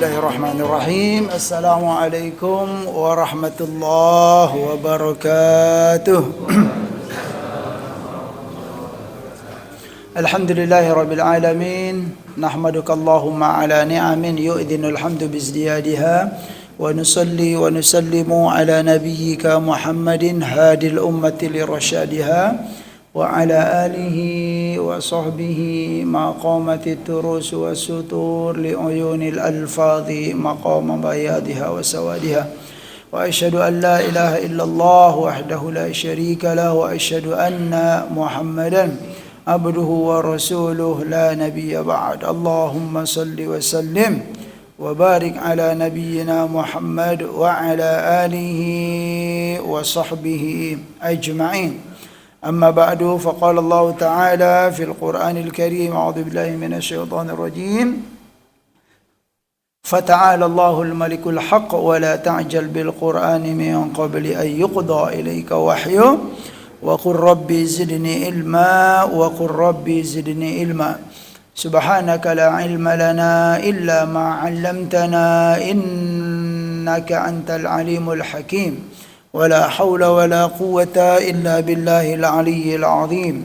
Bismillahirrahmanirrahim. Assalamualaikum warahmatullahi wabarakatuh. Alhamdulillahirabbil alamin. Nahmaduka Allahumma ala ni'amin yu'dhinul hamdu bizdiyadiha wa nusalli wa nusallimu ala nabiyyika Muhammadin hadil ummati lirasyadiha wa ala alihi wa sahbihi ma qamatit turus wa sutur li uyunil alfadhi maqama bayadiha wa sawadiha wa asyhadu an la ilaha illallah wahdahu la syarika lahu wa asyhadu anna Muhammadan abduhu wa rasuluhu la nabiyya ba'd. Allahumma salli wa sallim wa barik ala nabiyyina Muhammad wa ala alihi wa sahbihi ajma'in. أما بعد فقال الله تعالى في القرآن الكريم أعوذ بالله من الشيطان الرجيم فتعالى الله الملك الحق ولا تعجل بالقرآن من قبل أن يقضى إليك وحيه وقل ربي زدني علما وقل ربي زدني علما سبحانك لا علم لنا إلا ما علمتنا إنك أنت العليم الحكيم ولا حول ولا قوة إلا بالله العلي العظيم.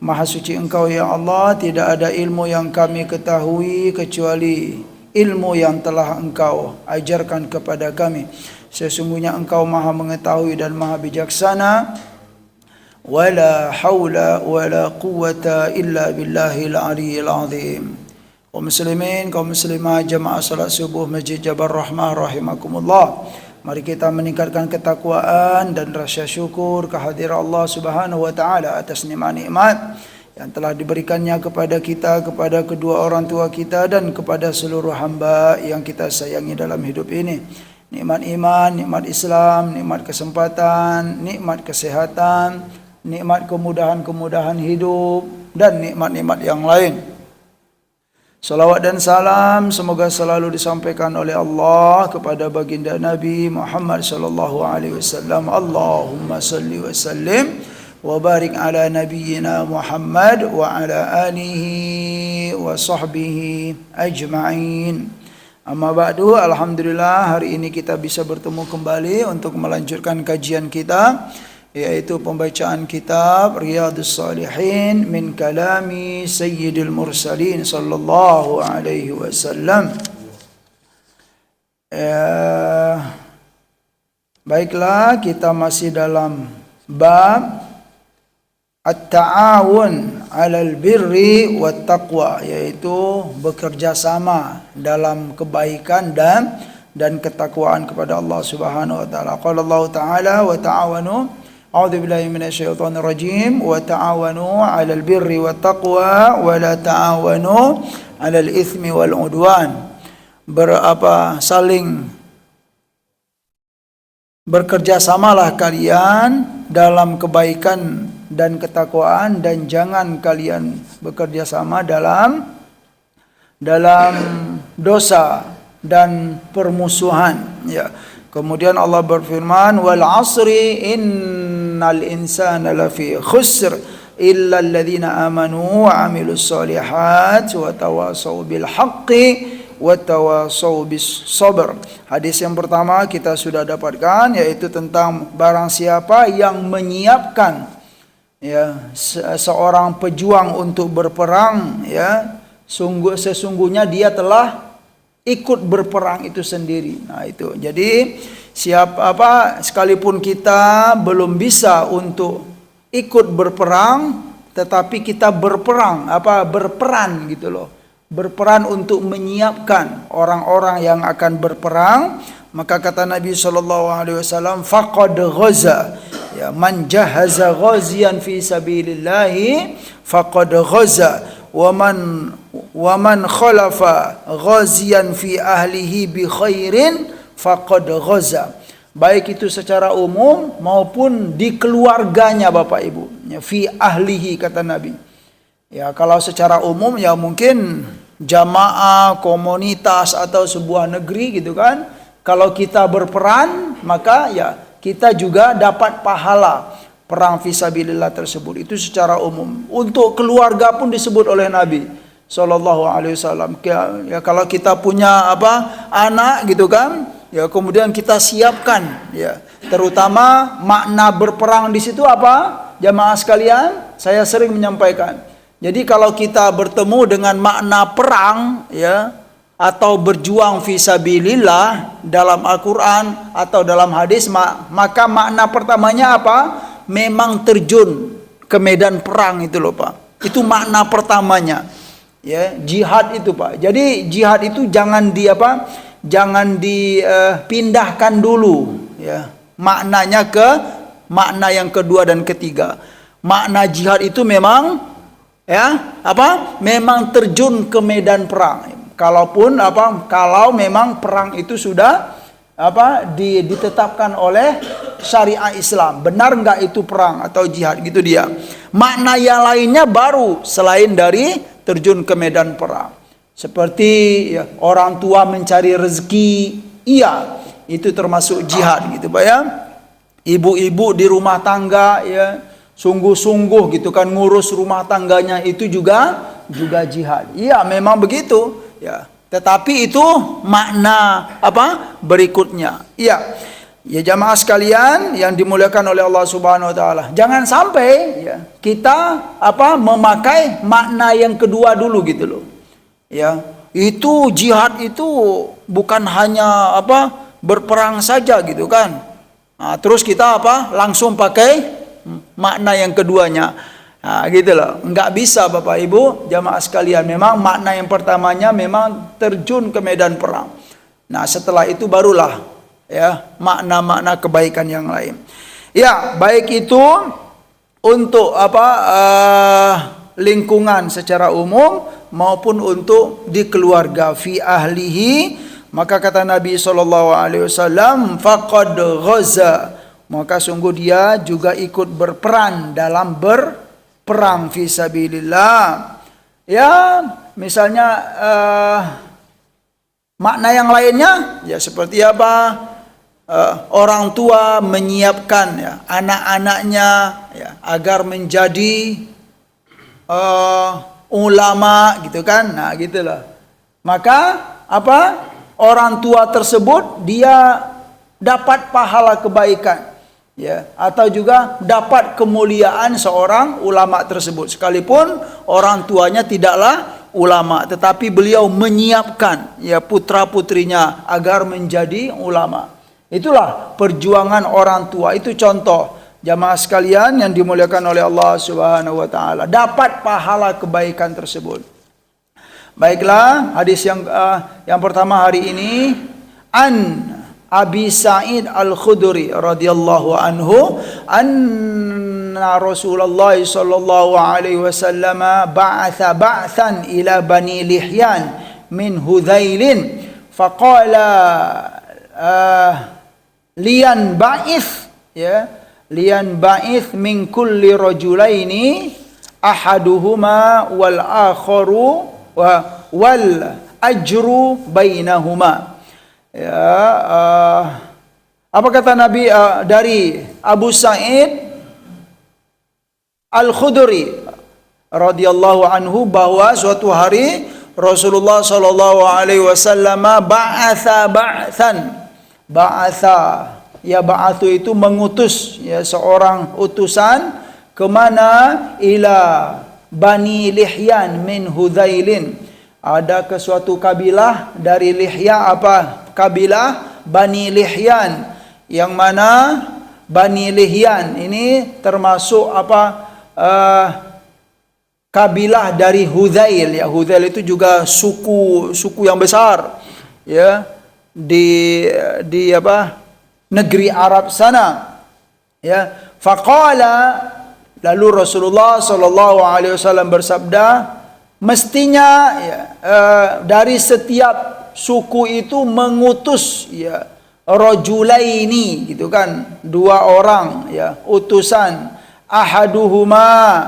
Maha suci Engkau ya Allah, tidak ada ilmu yang kami ketahui kecuali ilmu yang telah Engkau ajarkan kepada kami. Sesungguhnya Engkau Maha mengetahui dan Maha bijaksana. Wala haula wala quwwata illa billahil aliyyil azim. Kaum muslimin, kaum muslimah, jemaah salat subuh Masjid Jabal Rahmah rahimakumullah. Mari kita meningkatkan ketakwaan dan rasa syukur kehadiran Allah Subhanahu wa taala atas nikmat-nikmat yang telah diberikannya kepada kita, kepada kedua orang tua kita dan kepada seluruh hamba yang kita sayangi dalam hidup ini. Nikmat iman, nikmat Islam, nikmat kesempatan, nikmat kesehatan, nikmat kemudahan-kemudahan hidup dan nikmat-nikmat yang lain. Salawat dan salam semoga selalu disampaikan oleh Allah kepada baginda Nabi Muhammad sallallahu alaihi wasallam. Allahumma salli wa sallim wa barik ala nabiyyina Muhammad wa ala alihi wa sahbihi ajma'in. Amma ba'du, alhamdulillah hari ini kita bisa bertemu kembali untuk melanjutkan kajian kita, yaitu pembacaan kitab Riyadhus Shalihin min kalami Sayyidil Mursalin sallallahu alaihi wasallam. Baiklah, kita masih dalam bab at-ta'awun 'alal birri wat taqwa, yaitu bekerja sama dalam kebaikan dan ketakwaan kepada Allah Subhanahu wa taala. Qala Allah taala wa ta'awanu A'udzu billahi minasyaitonir rajim wa ta'awanu 'alal birri wat taqwa wa la ta'awanu 'alal itsmi wal 'udwan. Saling bekerjasamalah kalian dalam kebaikan dan ketakwaan, dan jangan kalian bekerjasama dalam dosa dan permusuhan, ya. Kemudian Allah berfirman, wal 'asri innal insana lafi khusr illa alladhina amanu wa 'amilus solihat wa tawasaw bil haqqi wa tawasaw bis sabr. Hadis yang pertama kita sudah dapatkan, yaitu tentang barang siapa yang menyiapkan, ya, seorang pejuang untuk berperang, ya, sesungguhnya dia telah ikut berperang itu sendiri. Nah itu. Jadi sekalipun kita belum bisa untuk ikut berperang, tetapi kita berperan gitu loh. Berperan untuk menyiapkan orang-orang yang akan berperang. Maka kata Nabi sallallahu alaihi wasallam, faqad ghaza. Ya, man jahaza ghaziyan fi sabilillah faqad ghaza. Wa man khalafa ghaziyan fi ahlihi bi khairin faqad ghaza. Baik itu secara umum maupun di keluarganya, Bapak Ibu. Ya, fi ahlihi kata Nabi. Ya, kalau secara umum ya mungkin jamaah, komunitas atau sebuah negeri gitu kan. Kalau kita berperan, maka ya kita juga dapat pahala perang fisabilillah tersebut. Itu secara umum. Untuk keluarga pun disebut oleh Nabi sallallahu alaihi wasallam. Ya, kalau kita punya anak gitu kan, ya kemudian kita siapkan ya, terutama makna berperang di situ jamaah sekalian, saya sering menyampaikan. Jadi kalau kita bertemu dengan makna perang ya, atau berjuang fisabilillah dalam Al-Quran atau dalam hadis, maka makna pertamanya memang terjun ke medan perang itu loh Pak. Itu makna pertamanya ya, jihad itu Pak. Jadi jihad itu jangan dipindahkan dulu ya, maknanya ke makna yang kedua dan ketiga. Makna jihad itu memang memang terjun ke medan perang. Kalau memang perang itu sudah ditetapkan oleh syariat Islam, benar nggak itu perang atau jihad, gitu dia. Makna yang lainnya baru selain dari terjun ke medan perang, seperti ya, orang tua mencari rezeki, iya itu termasuk jihad gitu Pak ya. Ibu-ibu di rumah tangga ya, sungguh-sungguh gitu kan ngurus rumah tangganya, itu juga jihad. Iya memang begitu ya, tetapi itu makna berikutnya. Iya. Ya jamaah sekalian yang dimuliakan oleh Allah Subhanahu wa taala, jangan sampai ya kita memakai makna yang kedua dulu gitu loh. Ya, itu jihad itu bukan hanya berperang saja gitu kan. Nah, terus kita langsung pakai makna yang keduanya. Nah, gitu loh. Enggak bisa Bapak Ibu, jamaah sekalian. Memang makna yang pertamanya memang terjun ke medan perang. Nah, setelah itu barulah ya makna-makna kebaikan yang lain. Ya, baik itu untuk lingkungan secara umum maupun untuk di keluarga, fi ahlihi, maka kata Nabi SAW, faqad ghaza, maka sungguh dia juga ikut berperan dalam berperang fi sabilillah. Ya, misalnya makna yang lainnya ya seperti orang tua menyiapkan ya anak-anaknya ya agar menjadi ulama gitu kan. Nah, gitulah. Maka orang tua tersebut dia dapat pahala kebaikan ya, atau juga dapat kemuliaan seorang ulama tersebut, sekalipun orang tuanya tidaklah ulama, tetapi beliau menyiapkan ya putra-putrinya agar menjadi ulama. Itulah perjuangan orang tua. Itu contoh jamaah sekalian yang dimuliakan oleh Allah Subhanahu wa taala, dapat pahala kebaikan tersebut. Baiklah, hadis yang pertama hari ini, an Abi Sa'id Al-Khudri radhiyallahu anhu, anna Rasulullah sallallahu alaihi wasallam ba'atha ba'than ila Bani Lihyan min Hudzailin faqala lian ba'ith ya, lian ba'ith min kulli rajulaini ahaduhuma wal akharu wal ajru bainahuma. Ya, apa kata Nabi dari Abu Sa'id Al-Khudri radhiyallahu anhu, bahwa suatu hari Rasulullah sallallahu alaihi wasallam ba'atha ba'than. Ba'atha ya, ba'athu itu mengutus ya seorang utusan kemana? Ila Bani Lihyan min Hudzailin. Ada ke suatu kabilah dari Lihya, kabilah Bani Lihyan, yang mana Bani Lihyan ini termasuk kabilah dari Hudzail ya. Hudzail itu juga suku yang besar ya di negeri Arab sana ya. Faqala, lalu Rasulullah sallallahu alaihi wasallam bersabda, mestinya ya, dari setiap suku itu mengutus ya rajulaini gitu kan, dua orang ya, utusan. Ahaduhuma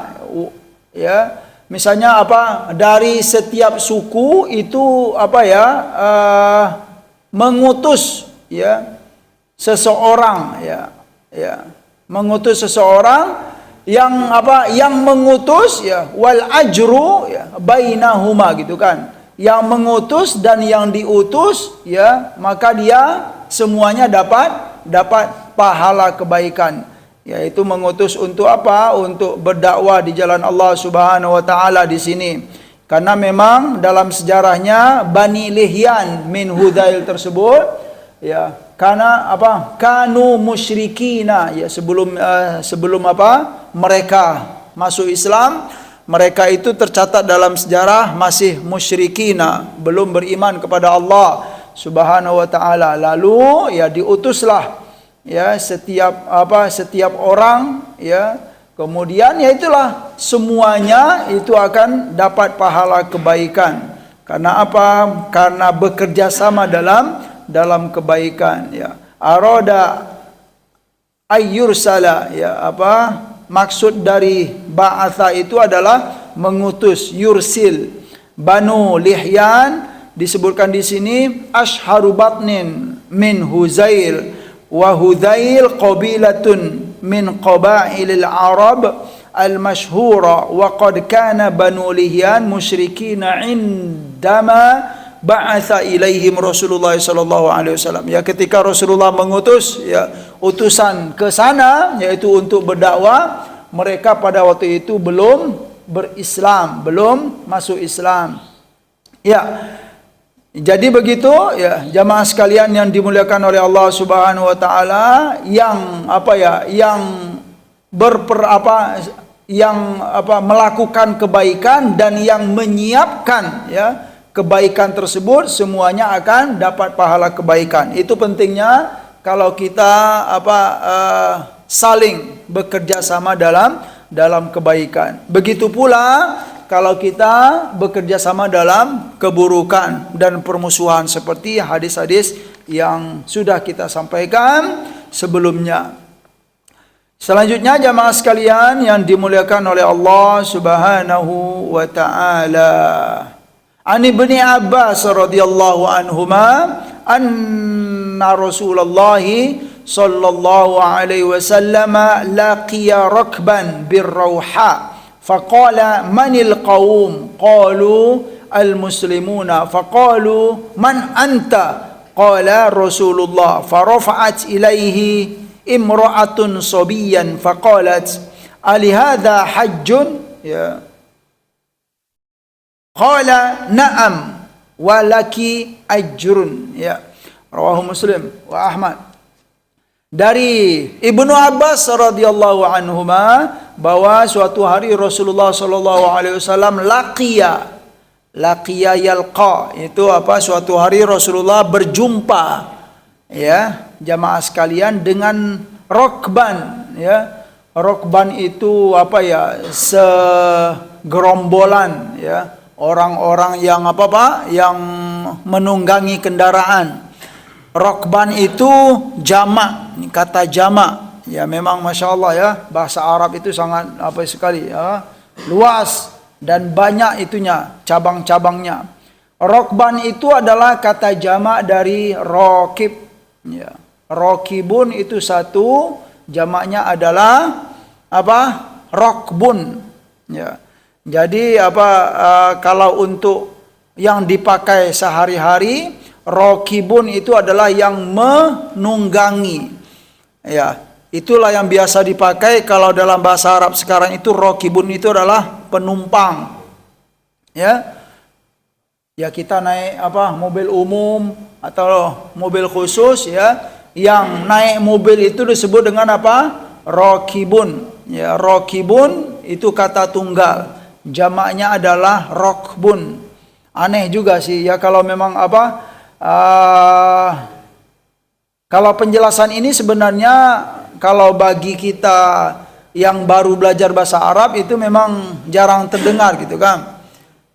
ya, misalnya dari setiap suku itu mengutus ya seseorang ya, mengutus seseorang yang apa? Yang mengutus ya, wal ajru ya bainahuma gitu kan. Yang mengutus dan yang diutus ya, maka dia semuanya dapat pahala kebaikan. Yaitu mengutus untuk apa? Untuk berdakwah di jalan Allah Subhanahu wa taala di sini. Karena memang dalam sejarahnya Bani Lihyan min Hudzail tersebut ya, karena apa? Kanu musyrikina ya, sebelum apa? Mereka masuk Islam, mereka itu tercatat dalam sejarah masih musyrikina, belum beriman kepada Allah Subhanahu wa taala. Lalu ya diutuslah ya setiap orang ya, kemudian ya itulah semuanya itu akan dapat pahala kebaikan. Karena apa? Karena bekerja sama dalam kebaikan ya. Arada ayyursala ya, apa maksud dari ba'atha itu adalah mengutus, yursil. Banu Lihyan disebutkan di sini ashharu batnin min Huzail, wa Hudzail qabilatun min qabailil Arab al-mashhura, wa qad kana Banu Lihyan musyrikina indama ba'atha ilaihim Rasulullah sallallahu alaihi wasallam. Ya, ketika Rasulullah mengutus ya utusan ke sana yaitu untuk berdakwah, mereka pada waktu itu belum berislam, belum masuk Islam. Ya. Jadi begitu ya jamaah sekalian yang dimuliakan oleh Allah Subhanahu wa taala, yang apa ya, yang melakukan kebaikan dan yang menyiapkan ya kebaikan tersebut, semuanya akan dapat pahala kebaikan. Itu pentingnya kalau kita saling bekerja sama dalam kebaikan. Begitu pula kalau kita bekerja sama dalam keburukan dan permusuhan, seperti hadis-hadis yang sudah kita sampaikan sebelumnya. Selanjutnya jamaah sekalian yang dimuliakan oleh Allah Subhanahu wa taala. An Ibni Abbas radhiyallahu anhuma anna Rasulullah sallallahu alaihi wasallam laqiya rakban birrauha faqala manil qaum, qalu al-muslimuna, faqalu man anta, qala Rasulullah, farafa'at ilaihi imra'atun sabiyan faqalat alihadha hajjun ya, qala na'am walaki ajrun ya, rawahu Muslim wa Ahmad. Dari Ibnu Abbas radhiyallahu anhuma bahwa suatu hari Rasulullah sallallahu alaihi wasallam laqiya yalqa, itu apa? Suatu hari Rasulullah berjumpa ya jamaah sekalian dengan rokban ya. Rokban itu apa ya? Segerombolan ya, orang-orang yang yang menunggangi kendaraan. Rokban itu jamak, kata jamak ya, memang masya Allah ya, bahasa Arab itu sangat sekali ya, luas dan banyak itunya, cabang-cabangnya. Rokban itu adalah kata jamak dari rokib ya. Rokibun itu satu, jamaknya adalah rokbun ya. Jadi kalau untuk yang dipakai sehari-hari, rokibun itu adalah yang menunggangi ya. Itulah yang biasa dipakai kalau dalam bahasa Arab sekarang itu. Rokibun itu adalah penumpang ya. Ya, kita naik mobil umum atau mobil khusus ya, yang naik mobil itu disebut dengan rokibun ya. Rokibun itu kata tunggal, jamaknya adalah rokbun. Aneh juga sih ya kalau memang kalau penjelasan ini sebenarnya kalau bagi kita yang baru belajar bahasa Arab itu memang jarang terdengar gitu kan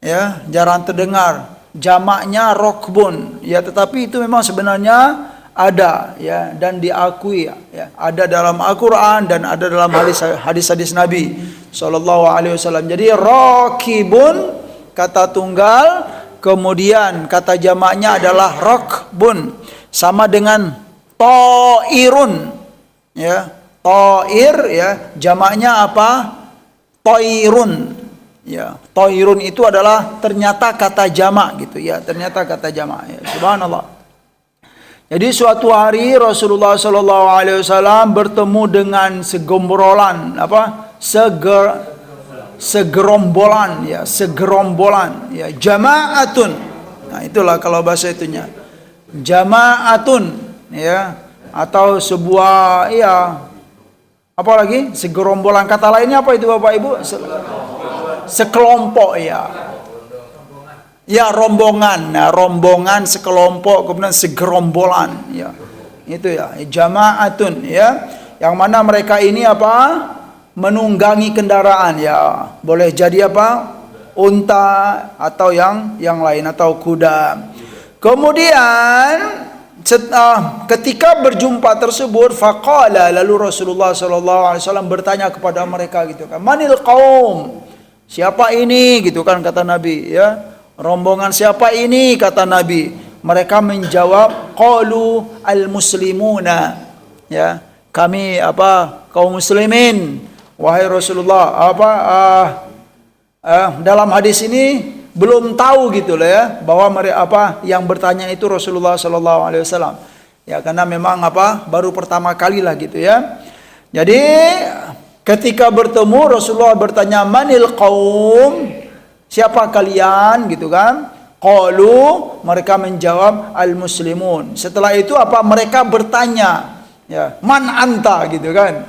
ya, jarang terdengar jamaknya rokbun ya, tetapi itu memang sebenarnya ada ya, dan diakui ya, ada dalam Al-Quran dan ada dalam hadis-hadis Nabi Sallallahu Alaihi Wasallam. Jadi rokibun kata tunggal, kemudian kata jamaknya adalah rokbun, sama dengan to'irun ya. Ta'ir ya, jamaknya apa? Toirun. Ya, toirun itu adalah ternyata kata jamak gitu ya, ternyata kata jamak ya. Subhanallah. Jadi suatu hari Rasulullah Shallallahu Alaihi Wasallam bertemu dengan segerombolan apa? Segerombolan ya, jama'atun. Nah, itulah kalau bahasa itunya. Jama'atun ya, atau sebuah ya, apa lagi? Segerombolan, kata lainnya apa itu Bapak Ibu? Sekelompok ya. Ya, rombongan. Nah, rombongan, sekelompok, kemudian segerombolan ya. Itu ya, jama'atun ya. Yang mana mereka ini apa? Menunggangi kendaraan ya. Boleh jadi apa? Unta atau yang lain atau kuda. Kemudian ketika berjumpa tersebut, faqala, lalu Rasulullah SAW bertanya kepada mereka gitu kan, manil qaum, siapa ini gitu kan, kata Nabi ya, rombongan siapa ini, kata Nabi. Mereka menjawab, qalu al muslimuna ya, kami apa, kaum muslimin wahai Rasulullah. Dalam hadis ini belum tahu gitu lah ya, bahwa mereka apa yang bertanya itu Rasulullah Sallallahu Alaihi Wasallam ya, karena memang apa baru pertama kali lah gitu ya. Jadi ketika bertemu Rasulullah bertanya, manil qaum, siapa kalian gitu kan. Qalu, mereka menjawab al muslimun. Setelah itu apa, mereka bertanya ya, man anta gitu kan,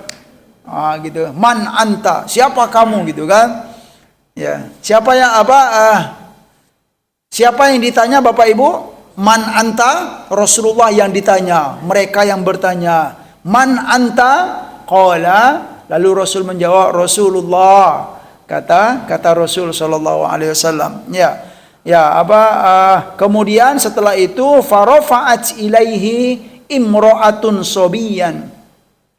gitu, man anta, siapa kamu gitu kan ya. Siapa yang siapa yang ditanya Bapak Ibu? Man anta, Rasulullah yang ditanya, mereka yang bertanya. Man anta? Qala, lalu Rasul menjawab, Rasulullah. Kata Rasul sallallahu alaihi wasallam. Kemudian setelah itu farafa'at ilaihi imra'atun sobiyan.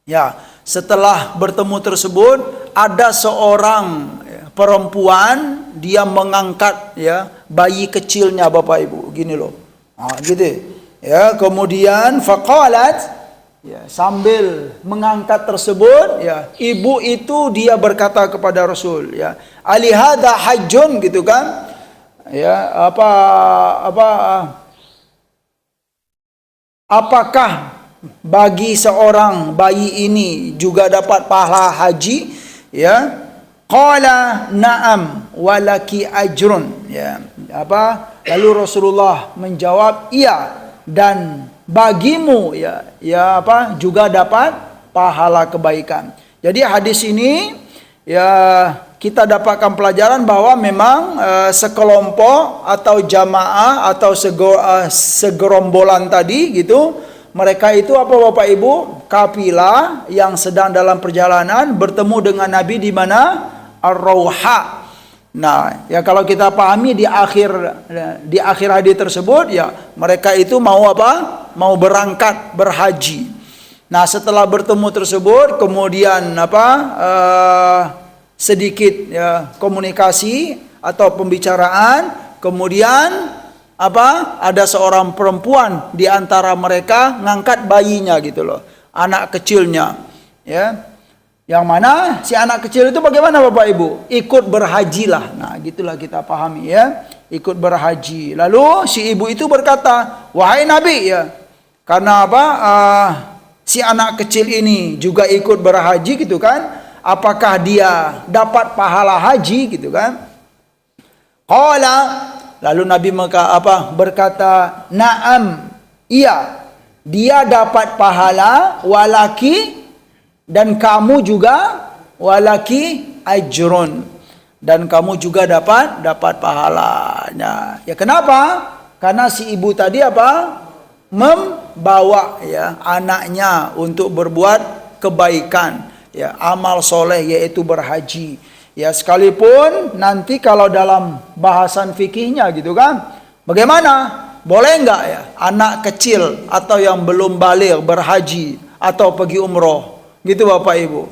Ya, setelah bertemu tersebut ada seorang perempuan, dia mengangkat ya bayi kecilnya Bapak Ibu, gini loh, gitu ya. Kemudian faqalat ya, sambil mengangkat tersebut ya, ibu itu dia berkata kepada Rasul ya, ali hadza hajjun gitu kan ya, apakah bagi seorang bayi ini juga dapat pahala haji ya. Qala na'am walaki ajrun ya. Lalu Rasulullah menjawab, iya, dan bagimu ya juga dapat pahala kebaikan. Jadi hadis ini ya kita dapatkan pelajaran bahwa memang sekelompok atau jamaah atau segerombolan tadi gitu, mereka itu apa Bapak Ibu? Kafilah yang sedang dalam perjalanan bertemu dengan Nabi di mana? Ar-Rauha. Nah, ya kalau kita pahami di akhir hadis tersebut ya, mereka itu mau apa? Mau berangkat berhaji. Nah, setelah bertemu tersebut kemudian sedikit ya, komunikasi atau pembicaraan, kemudian ada seorang perempuan di antara mereka ngangkat bayinya gitu loh, anak kecilnya ya. Yang mana si anak kecil itu bagaimana Bapak Ibu? Ikut berhaji lah. Nah, gitulah kita pahami ya. Ikut berhaji. Lalu si ibu itu berkata, wahai Nabi ya, karena si anak kecil ini juga ikut berhaji gitu kan, apakah dia dapat pahala haji gitu kan? Qala, lalu Nabi berkata, na'am, iya, dia dapat pahala, walaki, dan kamu juga, walaki ajrun, dan kamu juga dapat pahalanya. Ya kenapa? Karena si ibu tadi membawa ya anaknya untuk berbuat kebaikan, ya amal soleh, yaitu berhaji. Ya sekalipun nanti kalau dalam bahasan fikihnya gitu kan, bagaimana? Boleh enggak ya anak kecil atau yang belum baligh berhaji atau pergi umroh? Gitu Bapak Ibu.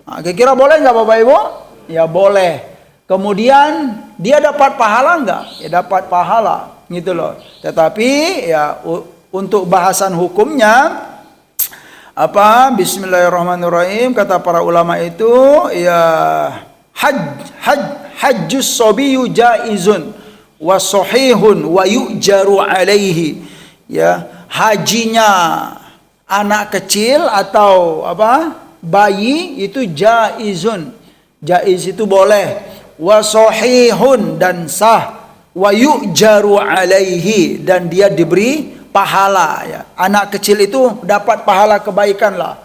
Nah, kira-kira boleh nggak Bapak Ibu? Ya boleh. Kemudian dia dapat pahala nggak? Ya dapat pahala, gitu loh. Tetapi ya untuk bahasan hukumnya Apa? Bismillahirrahmanirrahim. Kata para ulama itu, ya hajjus sobiyu jaizun wa sahihun wa yu'jaru alaihi. Ya, hajinya anak kecil atau apa? Bayi itu jaizun. Jaiz itu boleh. Wa sahihun, dan sah. Wa yu'jaru alaihi, dan dia diberi pahala, ya. Anak kecil itu dapat pahala kebaikan lah,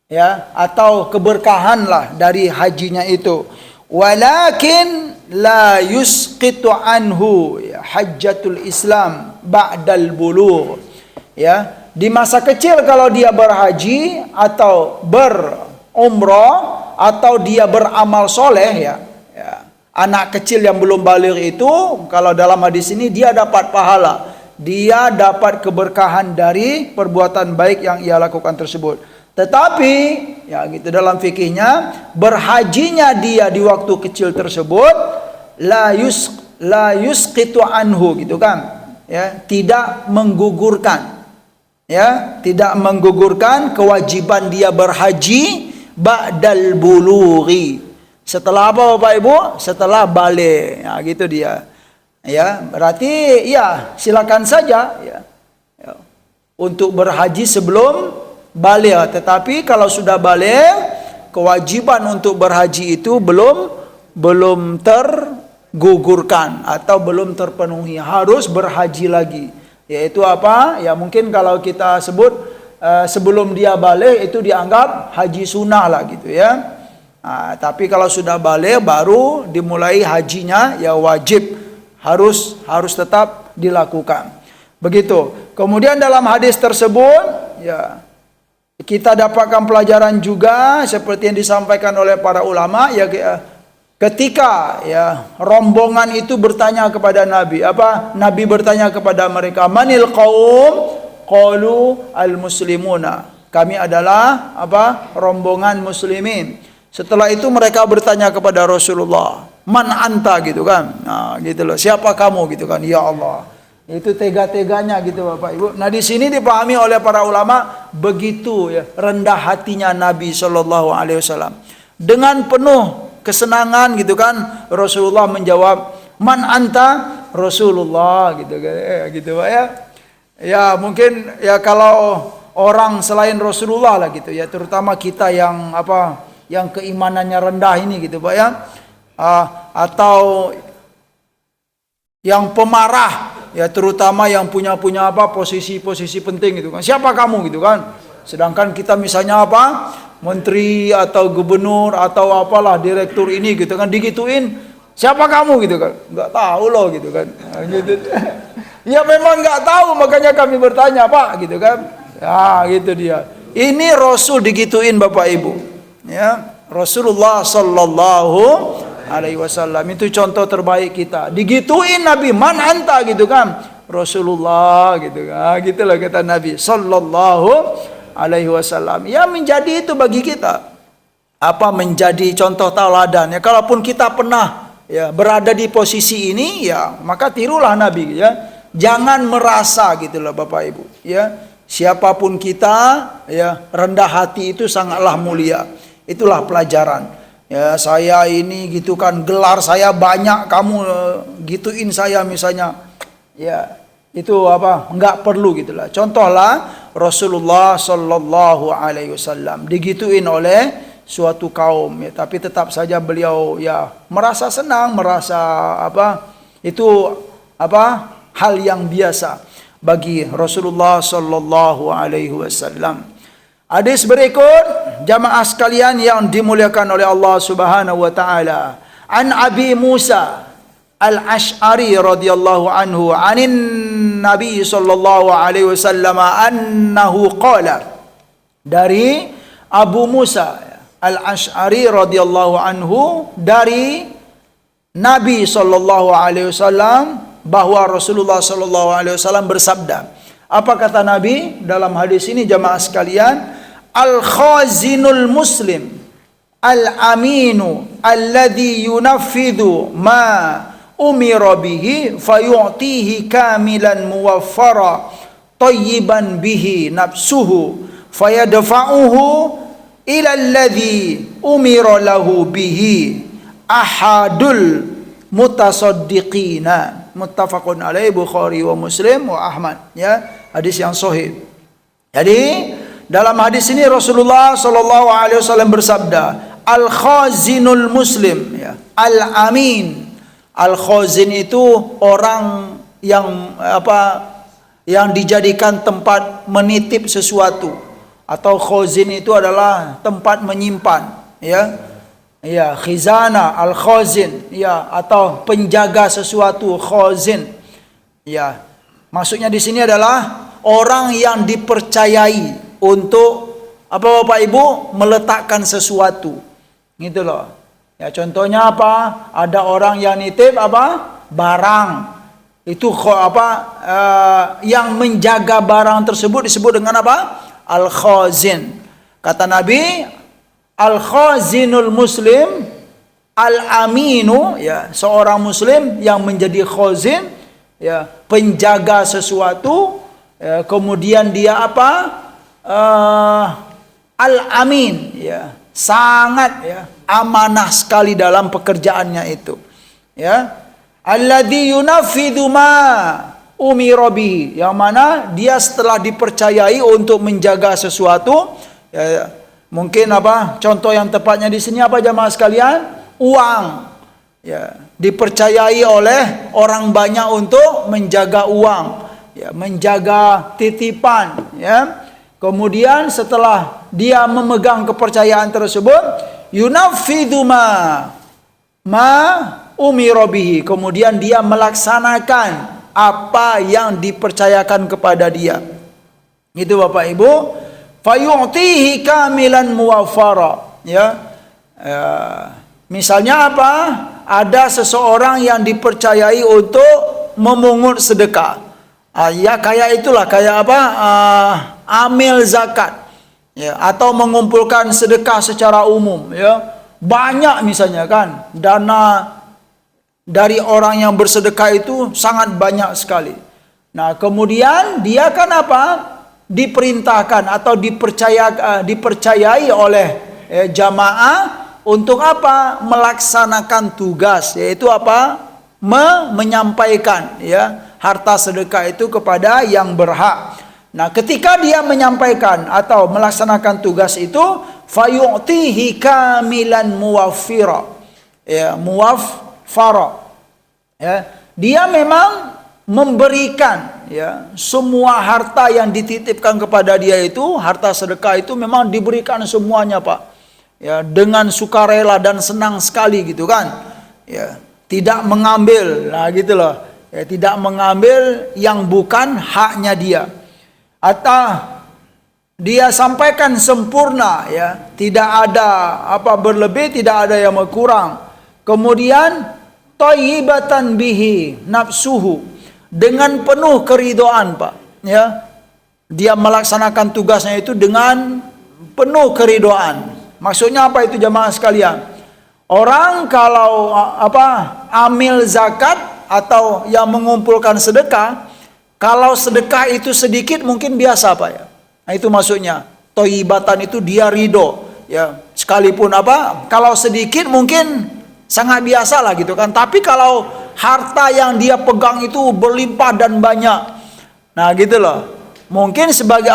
ya, atau keberkahan lah dari hajinya itu. Walakin la yusqitu anhu, ya, hajjatul Islam ba'dal bulugh. Ya, di masa kecil kalau dia berhaji atau berumrah atau dia beramal soleh, ya, anak kecil yang belum baligh itu, kalau dalam hadis ini dia dapat pahala, dia dapat keberkahan dari perbuatan baik yang ia lakukan tersebut. Tetapi, ya gitu, dalam fikihnya, berhajinya dia di waktu kecil tersebut la yusqitu anhu, gitu kan, ya, tidak menggugurkan, ya, tidak menggugurkan kewajiban dia berhaji ba'dal bulughi. Setelah apa Bapak Ibu? Setelah balik. Ya, gitu dia. Ya, berarti ya silakan saja, ya, untuk berhaji sebelum balik. Tetapi kalau sudah balik, kewajiban untuk berhaji itu belum tergugurkan atau belum terpenuhi. Harus berhaji lagi. Yaitu apa? Ya mungkin kalau kita sebut sebelum dia balik itu dianggap haji sunnah lah gitu, ya. Nah, tapi kalau sudah balik baru dimulai hajinya, ya wajib, harus tetap dilakukan. Begitu. Kemudian dalam hadis tersebut, ya, kita dapatkan pelajaran juga seperti yang disampaikan oleh para ulama, ya, ketika, ya, rombongan itu bertanya kepada Nabi, apa? Nabi bertanya kepada mereka, "Manil qaum?" Qalu al-muslimuna. Kami adalah apa? Rombongan muslimin. Setelah itu mereka bertanya kepada Rasulullah, "Man anta?" gitu kan. Nah, gitu loh. Siapa kamu gitu kan? Ya Allah. Itu tega-teganya gitu Bapak Ibu. Nah, di sini dipahami oleh para ulama begitu, ya, rendah hatinya Nabi sallallahu alaihi wasallam. Dengan penuh kesenangan gitu kan, Rasulullah menjawab, "Man anta?" Rasulullah gitu kan. Gitu Pak, ya. Ya, mungkin ya kalau orang selain Rasulullah lah gitu, ya, terutama kita yang apa? Yang keimanannya rendah ini gitu Pak, ya, atau yang pemarah, ya, terutama yang punya apa posisi penting gitu kan. Siapa kamu gitu kan? Sedangkan kita misalnya apa? Menteri atau gubernur atau apalah, direktur ini gitu kan, digituin, "Siapa kamu?" gitu kan. Enggak tahu loh gitu kan. Nah, gitu. Ya memang enggak tahu, makanya kami bertanya, Pak, gitu kan. Ya, gitu dia. Ini Rasul digituin Bapak Ibu. Ya, Rasulullah sallallahu alaihi wasallam itu contoh terbaik kita. Digituin Nabi, "Man anta?" gitu kan. Rasulullah gitu kan. Gitulah kata Nabi sallallahu alaihi wasallam. Ya, menjadi itu bagi kita apa? Menjadi contoh tauladan. Ya, kalaupun kita pernah, ya, berada di posisi ini, ya, maka tirulah Nabi, ya. Jangan merasa gitulah Bapak Ibu, ya. Siapapun kita, ya, rendah hati itu sangatlah mulia. Itulah pelajaran. Ya, saya ini gitu kan, gelar saya banyak, kamu gituin saya misalnya. Ya, itu apa? Enggak perlu gitulah. Contohlah Rasulullah sallallahu alaihi wasallam digituin oleh suatu kaum, ya, tapi tetap saja beliau, ya, merasa senang, merasa apa? Itu apa? Hal yang biasa bagi Rasulullah sallallahu alaihi wasallam. Hadis berikut, jamaah sekalian yang dimuliakan oleh Allah Subhanahu wa taala. An Abi Musa Al-Asy'ari radhiyallahu anhu, anin Nabi sallallahu alaihi wasallam annahu qala. Dari Abu Musa Al-Asy'ari radhiyallahu anhu, dari Nabi sallallahu alaihi wasallam, bahwa Rasulullah sallallahu alaihi wasallam bersabda. Apa kata Nabi dalam hadis ini jamaah sekalian? Al-khazinul muslim al-aminu alladhi yunaffidhu ma umira bihi fayu'tihi kamilan muwaffara tayyiban bihi nafsuhu fayadfa'uhu ila alladhi umira lahu bihi ahadul mutasaddiqina. Muttafaqun alaih, Bukhari wa Muslim wa Ahmad, ya, hadis yang sahih. Jadi dalam hadis ini Rasulullah sallallahu alaihi wasallam bersabda, al khazinul muslim, ya, al amin. Al khazin itu orang yang yang dijadikan tempat menitip sesuatu, atau khazin itu adalah tempat menyimpan, ya. Ya, khizana, al-khazin, ya, atau penjaga sesuatu, khazin. Ya. Maksudnya di sini adalah orang yang dipercayai untuk Bapak Ibu meletakkan sesuatu. Gitu loh. Ya, contohnya apa? Ada orang yang nitip barang. Itu yang menjaga barang tersebut disebut dengan al-khazin. Kata Nabi, al-khazinul muslim al-aminu, ya, seorang muslim yang menjadi khazin, ya, penjaga sesuatu, ya, kemudian dia al-amin, ya, sangat, ya, amanah sekali dalam pekerjaannya itu, ya. Alladzi yunafidhu ma umira bihi, yang mana dia setelah dipercayai untuk menjaga sesuatu, ya, mungkin contoh yang tepatnya di sini jamaah sekalian? Uang. Ya, dipercayai oleh orang banyak untuk menjaga uang, ya, menjaga titipan, ya. Kemudian setelah dia memegang kepercayaan tersebut, yunafidhu ma umira bihi, kemudian dia melaksanakan apa yang dipercayakan kepada dia. Itu Bapak Ibu. Fayu'tihi kamilan muwaffara, ya. Misalnya ada seseorang yang dipercayai untuk memungut sedekah. Ya, kayak itulah, kayak amil zakat, ya, atau mengumpulkan sedekah secara umum, ya. Banyak misalnya kan, dana dari orang yang bersedekah itu sangat banyak sekali. Nah, kemudian dia kan diperintahkan atau dipercayai oleh jamaah untuk melaksanakan tugas, yaitu menyampaikan, ya, harta sedekah itu kepada yang berhak. Nah, ketika dia menyampaikan atau melaksanakan tugas itu, fayu'tihi kamilan muwaffira, ya, muwaffara, ya, dia memang memberikan, ya, semua harta yang dititipkan kepada dia itu, harta sedekah itu memang diberikan semuanya, Pak, ya, dengan sukarela dan senang sekali, gitu kan, ya, tidak mengambil, nah gitu loh, ya, tidak mengambil yang bukan haknya dia, atau dia sampaikan sempurna, ya, tidak ada berlebih, tidak ada yang kurang. Kemudian thayyibatan bihi nafsuhu, dengan penuh keridhaan, Pak, ya, dia melaksanakan tugasnya itu dengan penuh keridhaan. Maksudnya apa itu jamaah sekalian? Orang kalau amil zakat atau yang mengumpulkan sedekah, kalau sedekah itu sedikit mungkin biasa, Pak, ya. Nah, itu maksudnya thayyibatan itu dia ridho, ya, sekalipun kalau sedikit mungkin sangat biasa lah, gitu kan. Tapi kalau harta yang dia pegang itu berlimpah dan banyak, nah gitu loh, mungkin sebagai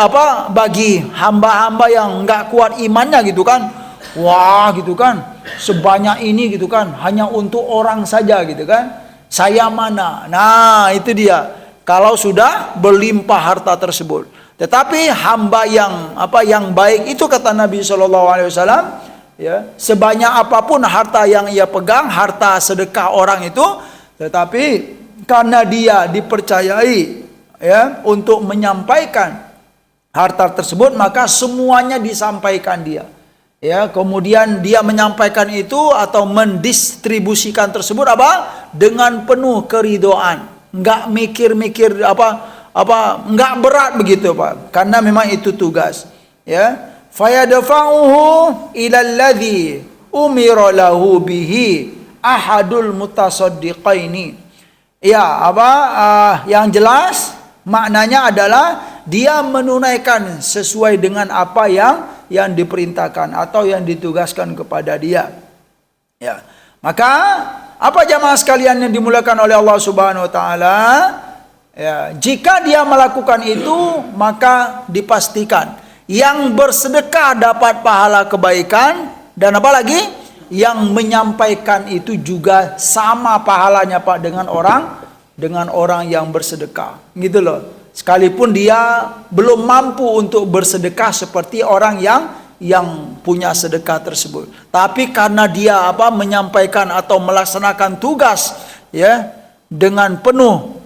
bagi hamba-hamba yang nggak kuat imannya, gitu kan, wah, gitu kan, sebanyak ini, gitu kan, hanya untuk orang saja, gitu kan, saya mana. Nah, itu dia kalau sudah berlimpah harta tersebut. Tetapi hamba yang baik itu, kata Nabi SAW, ya, sebanyak apapun harta yang ia pegang, harta sedekah orang itu, tetapi karena dia dipercayai, ya, untuk menyampaikan harta tersebut, maka semuanya disampaikan dia, ya. Kemudian dia menyampaikan itu atau mendistribusikan tersebut dengan penuh keridhaan, nggak mikir-mikir nggak berat begitu, Pak, karena memang itu tugas, ya. Fayadfa'uhu ila alladhi umira lahu bihi ahadul mutasaddiqaini. Ya, yang jelas maknanya adalah dia menunaikan sesuai dengan apa yang diperintahkan atau yang ditugaskan kepada dia. Ya. Maka apa jamaah sekalian yang dimuliakan oleh Allah Subhanahu wa taala? Ya, jika dia melakukan itu, maka dipastikan yang bersedekah dapat pahala kebaikan, dan apa lagi? Yang menyampaikan itu juga sama pahalanya Pak dengan orang yang bersedekah. Gitu loh. Sekalipun dia belum mampu untuk bersedekah seperti orang yang punya sedekah tersebut. Tapi karena dia menyampaikan atau melaksanakan tugas ya dengan penuh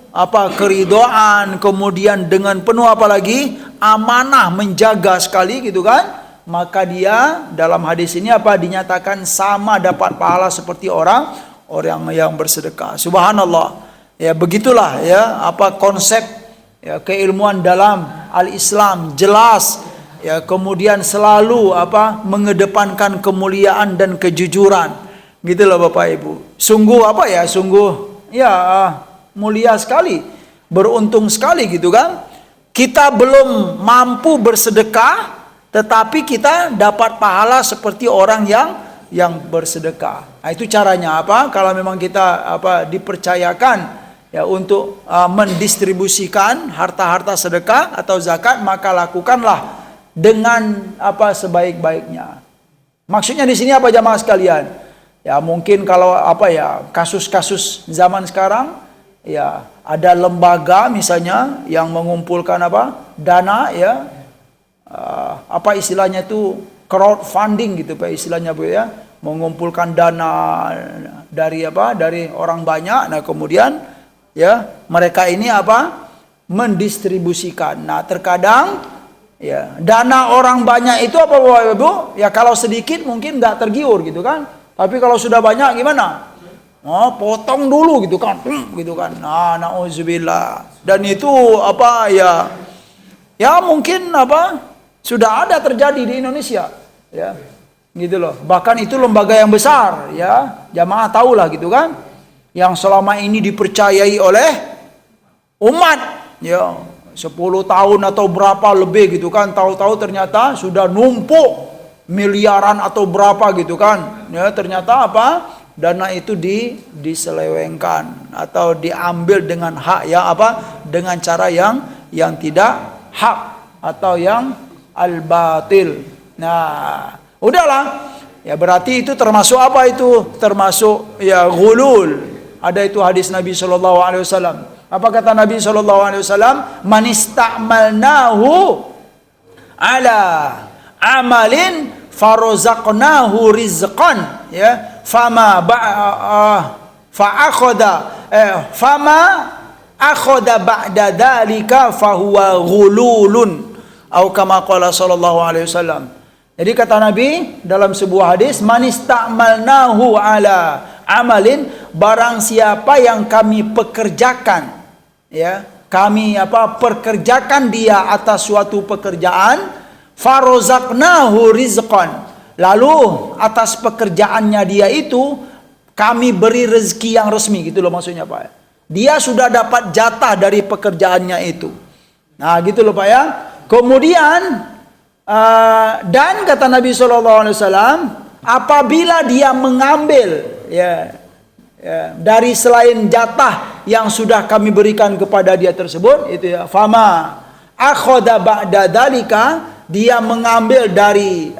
keridhaan, kemudian dengan penuh apalagi amanah, menjaga sekali gitu kan, maka dia dalam hadis ini dinyatakan sama dapat pahala seperti orang yang bersedekah. Subhanallah. Ya begitulah ya konsep ya keilmuan dalam al-Islam jelas ya, kemudian selalu mengedepankan kemuliaan dan kejujuran. Gitu loh Bapak Ibu. Sungguh sungguh mulia sekali, beruntung sekali gitu kan. Kita belum mampu bersedekah, tetapi kita dapat pahala seperti orang yang bersedekah. Nah, itu caranya kalau memang kita dipercayakan ya untuk mendistribusikan harta-harta sedekah atau zakat, maka lakukanlah dengan sebaik-baiknya. Maksudnya di sini jamaah sekalian? Ya mungkin kalau kasus-kasus zaman sekarang ya ada lembaga misalnya yang mengumpulkan dana ya istilahnya itu crowdfunding gitu Pak istilahnya Bu ya, mengumpulkan dana dari orang banyak. Nah kemudian ya mereka ini mendistribusikan. Nah terkadang ya dana orang banyak itu Bapak Ibu ya, kalau sedikit mungkin nggak tergiur gitu kan, tapi kalau sudah banyak gimana? Potong dulu gitu kan, gitu kan. Nah, nauzubillah. Dan itu ya mungkin sudah ada terjadi di Indonesia, ya, gitu loh. Bahkan itu lembaga yang besar, ya, jamaah tahulah gitu kan, yang selama ini dipercayai oleh umat, ya, 10 tahun atau berapa lebih gitu kan, tahu-tahu ternyata sudah numpuk miliaran atau berapa gitu kan, ya, ternyata dana itu diselewengkan atau diambil dengan hak dengan cara yang tidak hak atau yang al-batil. Nah, udahlah. Ya berarti itu termasuk termasuk ya ghulul. Ada itu hadis Nabi sallallahu alaihi wasallam. Apa kata Nabi sallallahu alaihi wasallam? Man ista'malnahu ala amalin farozaqnahu rizqan, ya, fama akhadha ba'da dzalika fahuwa ghululun, atau kama qala sallallahu alaihi wasallam. Jadi kata Nabi dalam sebuah hadis, man ista'malnahu ala amalin, barang siapa yang kami pekerjakan, ya, kami pekerjakan dia atas suatu pekerjaan, farozaqnahu rizqan, lalu atas pekerjaannya dia itu kami beri rezeki yang resmi, gitu loh maksudnya Pak. Dia sudah dapat jatah dari pekerjaannya itu. Nah gitu loh Pak ya. Kemudian dan kata Nabi SAW, apabila dia mengambil dari selain jatah yang sudah kami berikan kepada dia tersebut, itu ya, fama akhadha ba'da dzalika, dia mengambil dari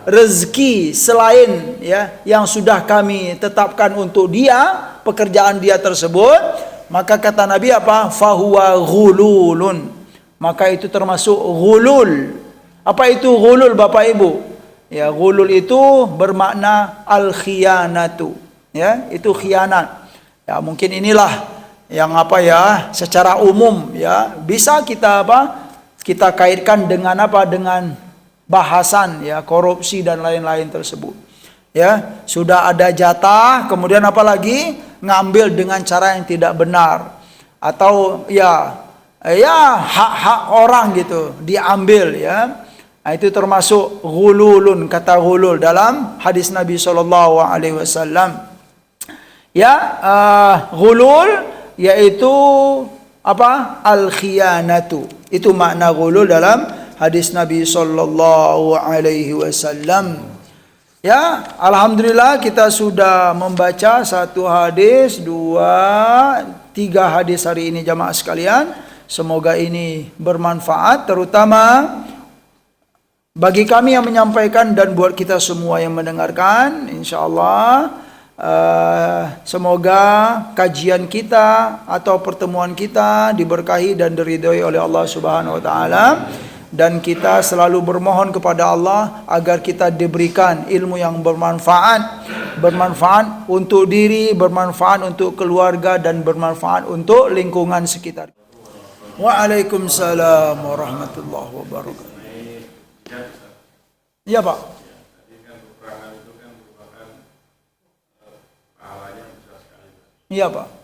rezeki selain ya yang sudah kami tetapkan untuk dia, pekerjaan dia tersebut, maka kata Nabi fahuwa ghululun, maka itu termasuk ghulul. Apa itu ghulul Bapak Ibu? Ya, ghulul itu bermakna al-khiyanatu, ya, itu khianat. Ya, mungkin inilah yang secara umum ya bisa kita kita kaitkan dengan dengan bahasan ya korupsi dan lain-lain tersebut. Ya, sudah ada jatah, kemudian apalagi ngambil dengan cara yang tidak benar, atau ya hak-hak orang gitu diambil ya. Nah, itu termasuk ghululun, kata ghulul dalam hadis Nabi sallallahu alaihi wasallam. Ya, ghulul yaitu apa? Al-khiyanatu. Itu makna ghulul dalam hadis Nabi sallallahu alaihi wasallam. Ya, alhamdulillah kita sudah membaca 1 hadis, 2, 3 hadis hari ini jamaah sekalian. Semoga ini bermanfaat terutama bagi kami yang menyampaikan dan buat kita semua yang mendengarkan. Insyaallah semoga kajian kita atau pertemuan kita diberkahi dan diridhoi oleh Allah Subhanahu wa taala. Dan kita selalu bermohon kepada Allah agar kita diberikan ilmu yang bermanfaat. Bermanfaat untuk diri, bermanfaat untuk keluarga, dan bermanfaat untuk lingkungan sekitar. Waalaikumsalam warahmatullahi wabarakatuh. Iya Pak. Iya Pak.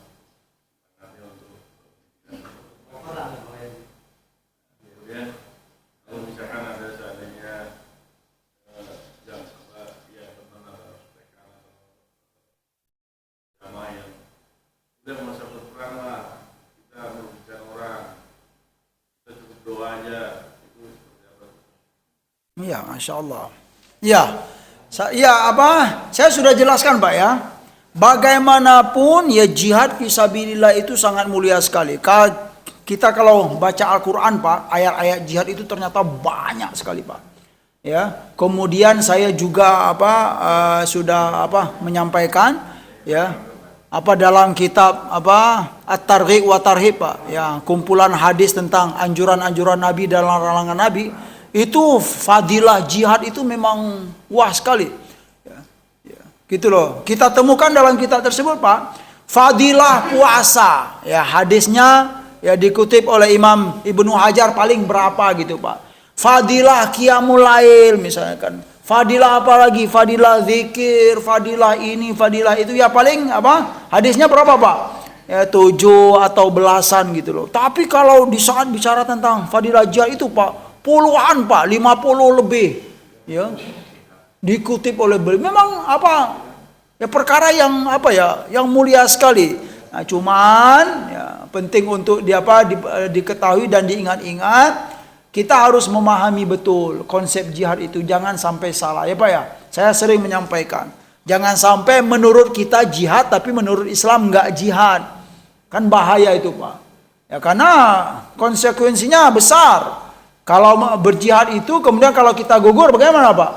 Ya, Masya Allah. Ya, saya sudah jelaskan Pak ya. Bagaimanapun ya jihad fisabilillah itu sangat mulia sekali. Kita kalau baca Al-Quran Pak, ayat-ayat jihad itu ternyata banyak sekali Pak. Ya, kemudian saya juga sudah menyampaikan ya dalam kitab At-Targhib wa Tarhib Pak, ya kumpulan hadis tentang anjuran-anjuran Nabi dan larangan Nabi. Itu fadilah jihad itu memang wah sekali. Ya, gitu loh. Kita temukan dalam kitab tersebut Pak, fadilah puasa. Ya hadisnya ya dikutip oleh Imam Ibnu Hajar paling berapa gitu Pak. Fadilah qiyamul lail misalkan. Fadilah apa lagi? Fadilah zikir, fadilah ini, fadilah itu. Ya paling hadisnya berapa Pak? Ya 7 atau belasan gitu loh. Tapi kalau di saat bicara tentang fadilah jihad itu Pak, puluhan Pak, 50 lebih. Ya. Dikutip oleh beliau. Memang ya perkara yang yang mulia sekali. Nah, cuman ya penting untuk diketahui dan diingat-ingat. Kita harus memahami betul konsep jihad itu, jangan sampai salah ya Pak ya. Saya sering menyampaikan, jangan sampai menurut kita jihad tapi menurut Islam enggak jihad. Kan bahaya itu Pak. Ya karena konsekuensinya besar. Kalau berjihad itu kemudian kalau kita gugur bagaimana Pak?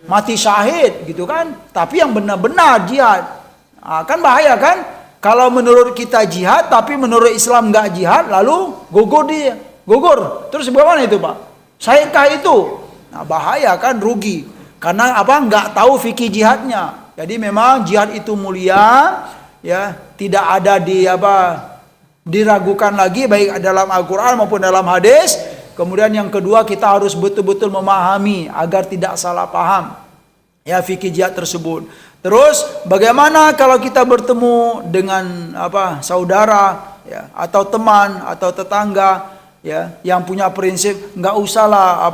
Mati syahid gitu kan. Tapi yang benar-benar jihad. Nah, kan bahaya kan? Kalau menurut kita jihad tapi menurut Islam enggak jihad, lalu gugur dia. Gugur. Terus bagaimana itu Pak? Syahidkah itu? Nah, bahaya kan, rugi. Karena enggak tahu fikih jihadnya. Jadi memang jihad itu mulia, ya, tidak ada diragukan lagi baik dalam Al-Qur'an maupun dalam hadis. Kemudian yang kedua, kita harus betul-betul memahami agar tidak salah paham ya fikih jihad tersebut. Terus bagaimana kalau kita bertemu dengan saudara ya atau teman atau tetangga ya yang punya prinsip nggak usahlah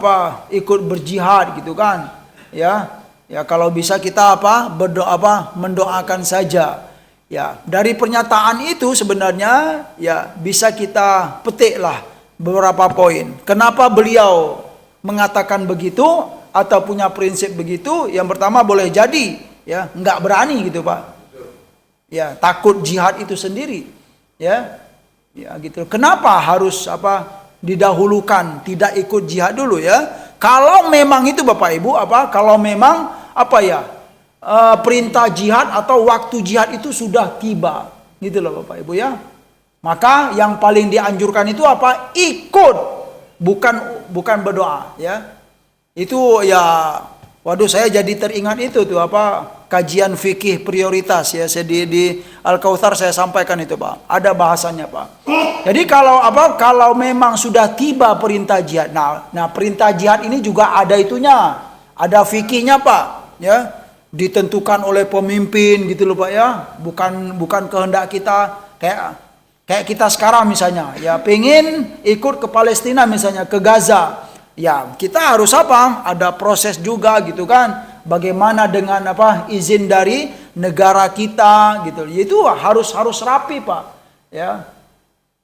ikut berjihad gitu kan ya kalau bisa kita berdoa mendoakan saja ya. Dari pernyataan itu sebenarnya ya bisa kita petiklah beberapa poin kenapa beliau mengatakan begitu atau punya prinsip begitu. Yang pertama, boleh jadi ya nggak berani gitu Pak ya, takut jihad itu sendiri ya gitu. Kenapa harus didahulukan tidak ikut jihad dulu ya? Kalau memang itu Bapak Ibu kalau memang perintah jihad atau waktu jihad itu sudah tiba gitu loh Bapak Ibu ya, maka yang paling dianjurkan itu ikut, bukan berdoa ya. Itu ya waduh, saya jadi teringat itu tuh kajian fikih prioritas ya, di Al-Kautsar saya sampaikan itu Pak. Ada bahasanya Pak. Jadi kalau memang sudah tiba perintah jihad. Nah perintah jihad ini juga ada itunya. Ada fikihnya Pak, ya. Ditentukan oleh pemimpin gitu loh Pak ya. Bukan kehendak kita kayak kita sekarang misalnya, ya pengen ikut ke Palestina misalnya, ke Gaza. Ya, kita harus ada proses juga gitu kan. Bagaimana dengan izin dari negara kita gitu. Itu harus rapi Pak. Ya.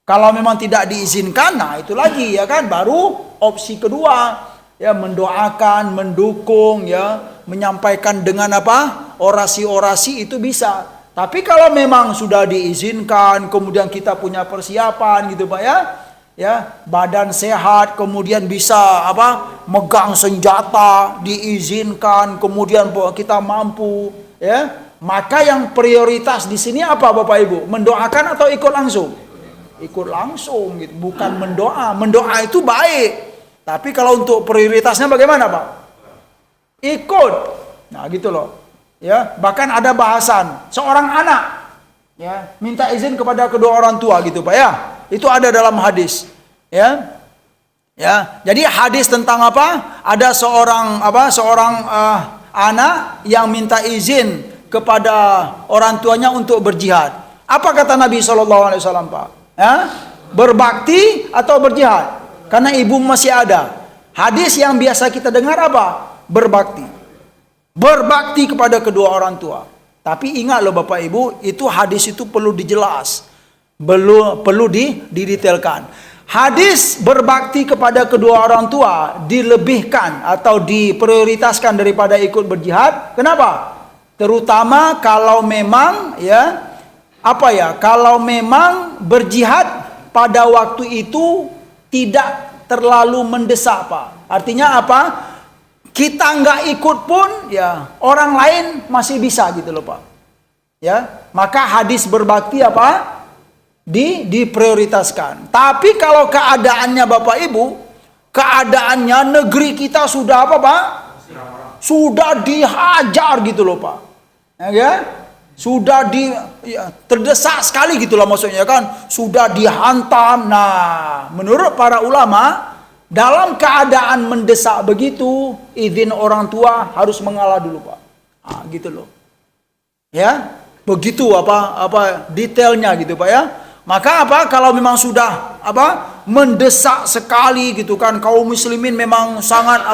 Kalau memang tidak diizinkan, nah itu lagi ya kan, baru opsi kedua, ya mendoakan, mendukung, ya menyampaikan dengan apa? Orasi-orasi itu bisa. Tapi kalau memang sudah diizinkan, kemudian kita punya persiapan gitu Pak ya badan sehat, kemudian bisa apa? Megang senjata, diizinkan, kemudian kita mampu, ya. Maka yang prioritas di sini apa Bapak Ibu? Mendoakan atau ikut langsung? Ikut langsung gitu, bukan mendoa. Mendoa itu baik, tapi kalau untuk prioritasnya bagaimana Pak? Ikut. Nah gitu loh, ya. Bahkan ada bahasan seorang anak, ya, minta izin kepada kedua orang tua gitu Pak ya. Itu ada dalam hadis, ya. Ya, jadi hadis tentang apa? Ada seorang anak yang minta izin kepada orang tuanya untuk berjihad. Apa kata Nabi SAW Pak? Ya? Berbakti atau berjihad? Karena ibu masih ada. Hadis yang biasa kita dengar apa? Berbakti. Berbakti kepada kedua orang tua. Tapi ingat loh Bapak Ibu, itu hadis itu perlu dijelas. Perlu didetailkan. Hadis berbakti kepada kedua orang tua dilebihkan atau diprioritaskan daripada ikut berjihad. Kenapa? Terutama kalau memang kalau memang berjihad pada waktu itu tidak terlalu mendesak Pak. Artinya apa? Kita nggak ikut pun ya orang lain masih bisa gitu loh Pak. Ya, maka hadis berbakti apa? Diprioritaskan. Tapi kalau keadaannya Bapak Ibu, keadaannya negeri kita sudah apa Pak? Sudah dihajar gitu loh Pak. Ya, sudah terdesak sekali gitulah maksudnya kan, sudah dihantam. Nah, menurut para ulama, dalam keadaan mendesak begitu, izin orang tua harus mengalah dulu Pak. Nah, gitu loh. Ya, begitu apa detailnya gitu Pak ya. Maka apa kalau memang sudah mendesak sekali gitu kan, kaum muslimin memang sangat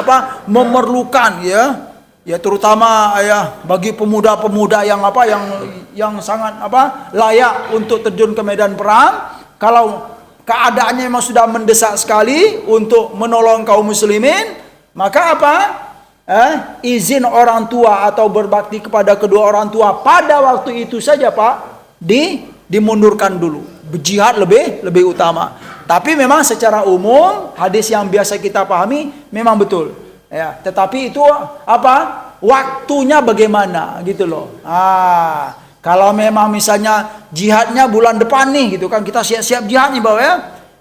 memerlukan ya terutama bagi pemuda-pemuda yang sangat layak untuk terjun ke medan perang. Kalau keadaannya memang sudah mendesak sekali untuk menolong kaum muslimin, maka izin orang tua atau berbakti kepada kedua orang tua pada waktu itu saja Pak dimundurkan dulu. Berjihad lebih utama. Tapi memang secara umum hadis yang biasa kita pahami memang betul. Ya, tetapi itu waktunya bagaimana gitu loh. Kalau memang misalnya jihadnya bulan depan nih gitu kan, kita siap-siap jihad nih Bapak ya.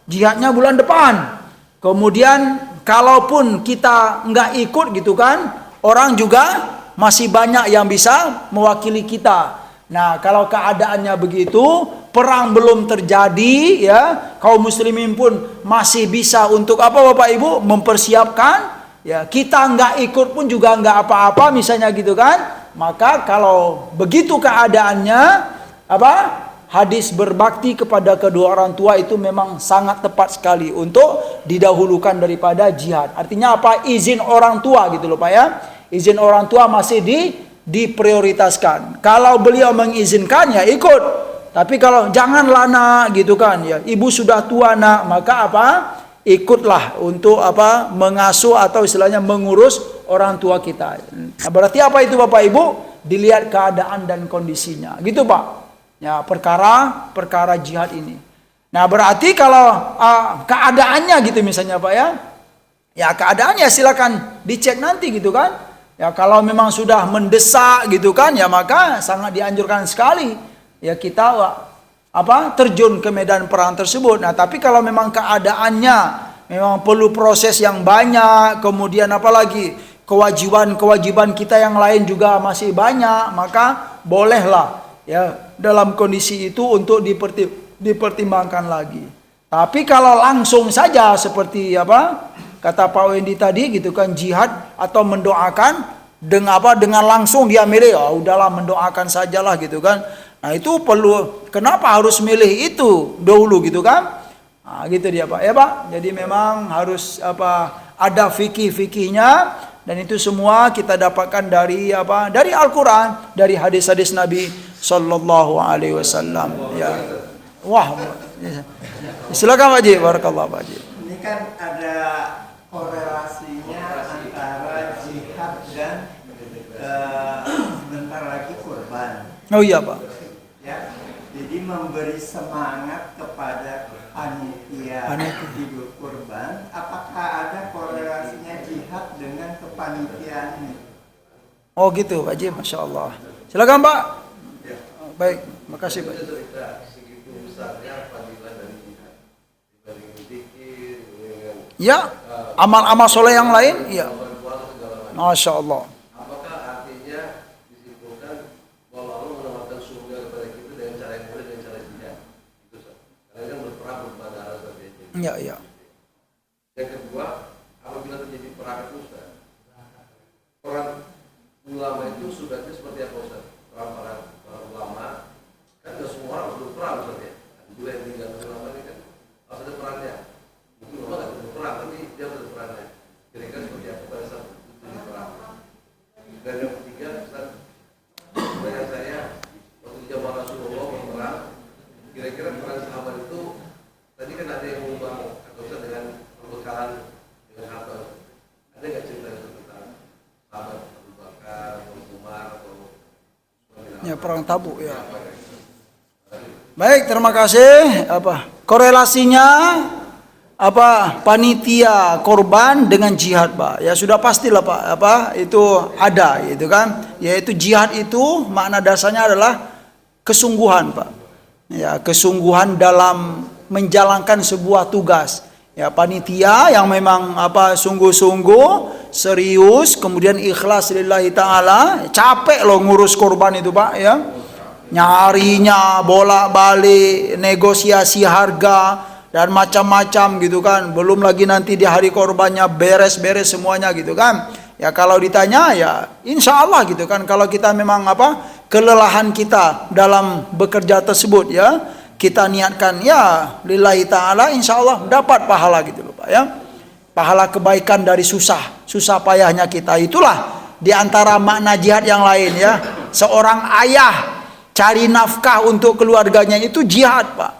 Jihadnya bulan depan. Kemudian kalaupun kita nggak ikut gitu kan, orang juga masih banyak yang bisa mewakili kita. Nah, kalau keadaannya begitu, perang belum terjadi ya, kaum muslimin pun masih bisa untuk Bapak Ibu mempersiapkan. Ya, kita nggak ikut pun juga nggak apa-apa misalnya gitu kan. Maka kalau begitu keadaannya hadis berbakti kepada kedua orang tua itu memang sangat tepat sekali untuk didahulukan daripada jihad. Artinya izin orang tua gitu loh Pak ya. Izin orang tua masih diprioritaskan. Kalau beliau mengizinkan ya ikut. Tapi kalau janganlah nak gitu kan ya, ibu sudah tua nak, maka ikutlah untuk mengasuh atau istilahnya mengurus orang tua kita. Nah, berarti apa itu Bapak Ibu? Dilihat keadaan dan kondisinya. Gitu Pak. Ya, perkara jihad ini. Nah, berarti kalau keadaannya gitu misalnya Pak ya. Ya, keadaannya silakan dicek nanti gitu kan. Ya, kalau memang sudah mendesak gitu kan ya, maka sangat dianjurkan sekali ya kita terjun ke medan perang tersebut. Nah, tapi kalau memang keadaannya memang perlu proses yang banyak, kemudian apalagi kewajiban kita yang lain juga masih banyak, maka bolehlah ya dalam kondisi itu untuk dipertimbangkan lagi. Tapi kalau langsung saja seperti kata Pak Wendy tadi gitu kan, jihad atau mendoakan dengan langsung dia milih, udahlah mendoakan sajalah gitu kan. Nah, itu perlu, kenapa harus milih itu dahulu gitu kan? Nah, gitu dia Pak. Ya Pak, jadi memang harus ada fikih-fikihnya, dan itu semua kita dapatkan dari dari Al-Qur'an, dari hadis-hadis Nabi sallallahu alaihi wasallam. Ya. Wah, Silakan Pak Haji. Barakallah Pak Haji. Ini kan ada korelasinya antara jihad dan sebentar lagi kurban. Oh iya Pak. Ya, jadi memberi semangat kepada panitia Idul Kurban. Apakah ada korelasinya jihad dengan kepanitiaan ini? Oh gitu Pak Haji, Masya Allah. Silakan Pak. Baik, makasih Pak. Ya, amal-amal soleh yang lain, ya. Masya Allah. Apakah artinya disimpulkan bahwa Allah menawarkan surga kepada kita dengan cara yang mudah, dengan cara jihad? Itu karena kan berperang berbandara seperti itu. Ya, ya. Yang kedua, apabila terjadi perang itu, perang ulama itu sudatnya seperti apa Ustaz? Perang ulama kan tidak semua orang harus berperang Ustaz ya. Juga yang tinggal ulama ini kan harus ada perangnya. Mungkin ulama tidak berperang, tapi dia harus ada perangnya. Kira-kira seperti apa pada saat itu perang? Dan yang ketiga, Ustaz, pertanyaan saya, waktu zaman Rasulullah berperang, kira-kira perang sahabat itu tadi kan ada yang mengubah atau Ustaz dengan perbekalan dengan harta. Ada nggak cerita tentang sahabat Abu Bakar, Umar atau Ya, perang Tabuk ya. Baik, terima kasih. Apa korelasinya panitia korban dengan jihad, Pak? Ya sudah pastilah Pak, itu ada gitu kan. Yaitu jihad itu makna dasarnya adalah kesungguhan, Pak. Ya, kesungguhan dalam menjalankan sebuah tugas. Ya, panitia yang memang sungguh-sungguh serius, kemudian ikhlas lillahi ta'ala, capek loh ngurus korban itu Pak ya, nyarinya bolak-balik, negosiasi harga dan macam-macam gitu kan, belum lagi nanti di hari korbannya beres-beres semuanya gitu kan. Ya kalau ditanya ya insya Allah gitu kan, kalau kita memang kelelahan kita dalam bekerja tersebut ya, kita niatkan ya lillahi ta'ala, insya Allah dapat pahala gitu loh Pak ya. Pahala kebaikan dari susah payahnya kita. Itulah diantara makna jihad yang lain ya. Seorang ayah cari nafkah untuk keluarganya itu jihad Pak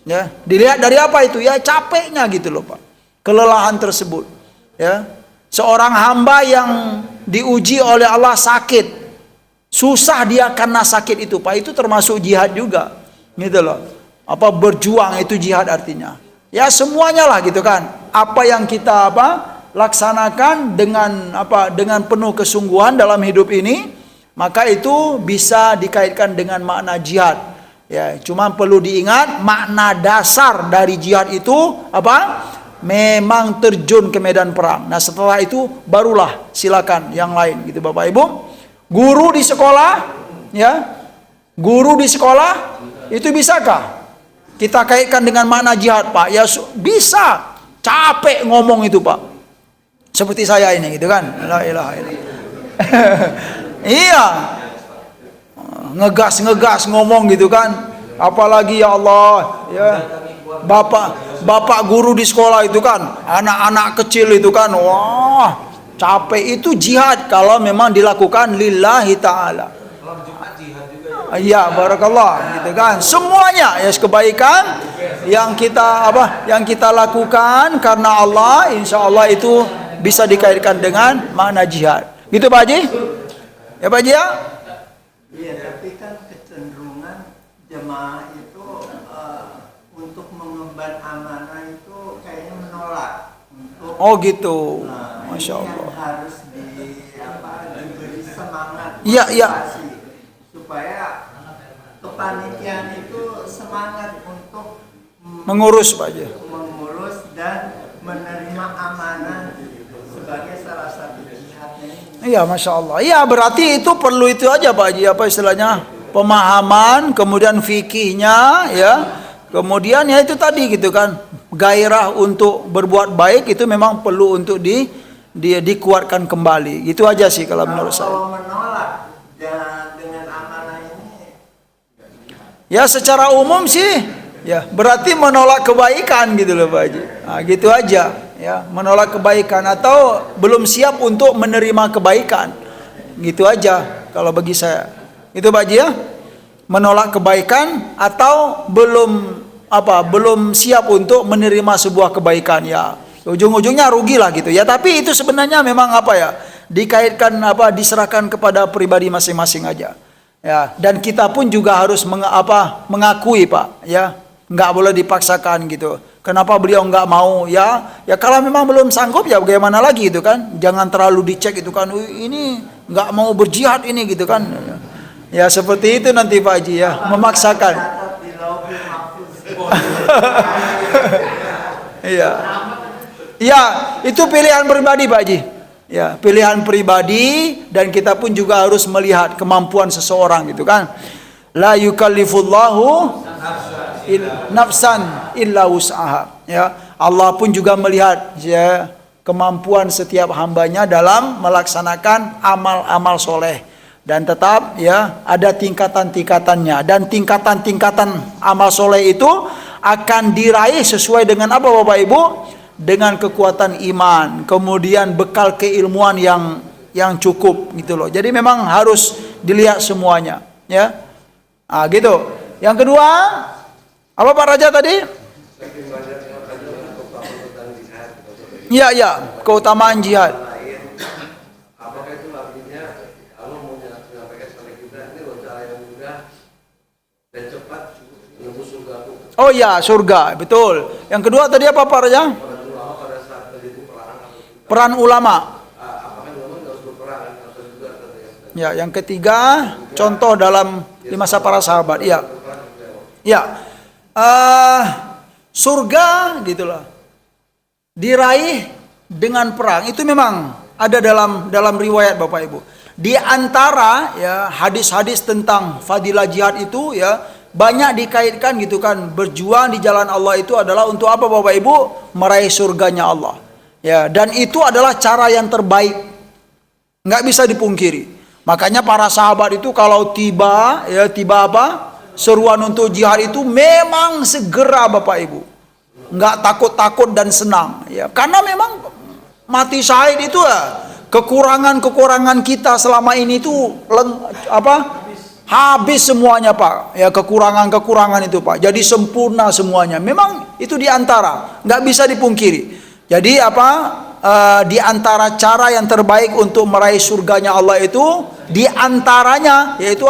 ya. Dilihat dari apa itu ya, capeknya gitu loh Pak, kelelahan tersebut ya. Seorang hamba yang diuji oleh Allah sakit, susah dia karena sakit itu Pak, itu termasuk jihad juga gitu loh. Berjuang itu jihad artinya. Ya semuanya lah gitu kan. Apa yang kita laksanakan dengan penuh kesungguhan dalam hidup ini, maka itu bisa dikaitkan dengan makna jihad. Ya, cuma perlu diingat makna dasar dari jihad itu memang terjun ke medan perang. Nah, setelah itu barulah silakan yang lain gitu Bapak Ibu. Guru di sekolah ya. Guru di sekolah itu bisakah kita kaitkan dengan makna jihad Pak? Ya bisa. Capek ngomong itu Pak. Seperti saya ini gitu kan. La ilaha illallah. Iya. Ngegas ngomong gitu kan. Apalagi ya Allah ya. Bapak guru di sekolah itu kan, anak-anak kecil itu kan. Wah, capek itu jihad kalau memang dilakukan lillahi ta'ala. Iya, barakallah gitu kan. Semuanya ya kebaikan yang kita lakukan karena Allah, insya Allah itu bisa dikaitkan dengan makna jihad. Gitu Pak Haji? Ya Pak Haji ya? Iya, tapi kan kecenderungan jemaah itu untuk mengemban amanah itu kayaknya menolak untuk. Oh gitu. Masya Allah. Yang harus diberi semangat. Iya, iya. Supaya kepanitiaan itu semangat untuk Mengurus Pak Haji. mengurus dan menerima amanah sebagai salah satu jihadnya ini. Iya, Masya Allah. Iya, berarti itu perlu itu aja Pak Haji, istilahnya pemahaman, kemudian fikihnya ya, kemudian ya itu tadi gitu kan, gairah untuk berbuat baik itu memang perlu untuk dikuatkan kembali. Gitu aja sih kalau menurut saya. Kalau menolak dengan amanah ini, Ya secara umum sih ya berarti menolak kebaikan gitu loh Pak Haji. Nah, gitu aja ya, menolak kebaikan atau belum siap untuk menerima kebaikan. Gitu aja kalau bagi saya. Itu Pak Haji ya. Menolak kebaikan atau belum belum siap untuk menerima sebuah kebaikan, ya ujung-ujungnya rugi lah gitu ya. Tapi itu sebenarnya memang dikaitkan diserahkan kepada pribadi masing-masing aja ya. Dan kita pun juga harus mengakui Pak ya, nggak boleh dipaksakan gitu. Kenapa beliau nggak mau ya kalau memang belum sanggup ya bagaimana lagi gitu kan. Jangan terlalu dicek itu kan, ini nggak mau berjihad ini gitu kan ya, seperti itu nanti Pak Haji ya, memaksakan. Iya. Ya, itu pilihan pribadi Pak Haji. Ya, pilihan pribadi, dan kita pun juga harus melihat kemampuan seseorang gitu kan. La yukallifullahu nafsan illa wus'aha. Ya, Allah pun juga melihat ya kemampuan setiap hambanya dalam melaksanakan amal-amal soleh. Dan tetap ya ada tingkatan-tingkatannya, dan tingkatan-tingkatan amal soleh itu akan diraih sesuai dengan apa Bapak Ibu? Dengan kekuatan iman, kemudian bekal keilmuan yang cukup gitu loh. Jadi memang harus dilihat semuanya ya. Gitu. Yang kedua, apa Pak Raja tadi? Ya, keutamaan jihad. Apakah itu artinya kalau mau menyampaikan kepada kita ini loh cara yang mudah dan cepat menembus surga? Oh ya, surga, betul. Yang kedua tadi apa Pak Raja? Peran ulama. Apakah ulama harus berperan atau juga ya, yang ketiga contoh dalam di masa para sahabat. Iya. Ya. Surga gitulah. Diraih dengan perang. Itu memang ada dalam riwayat Bapak Ibu. Di antara ya hadis-hadis tentang fadilah jihad itu ya banyak dikaitkan gitu kan, berjuang di jalan Allah itu adalah untuk apa Bapak Ibu? Meraih surganya Allah. Ya, dan itu adalah cara yang terbaik. Nggak bisa dipungkiri. Makanya para sahabat itu kalau tiba seruan untuk jihad itu memang segera Bapak Ibu. Nggak takut-takut dan senang ya. Karena memang mati syahid itu kekurangan-kekurangan kita selama ini itu habis semuanya Pak. Ya, kekurangan-kekurangan itu Pak. Jadi sempurna semuanya. Memang itu diantara, nggak bisa dipungkiri. Jadi di antara cara yang terbaik untuk meraih surganya Allah itu di antaranya yaitu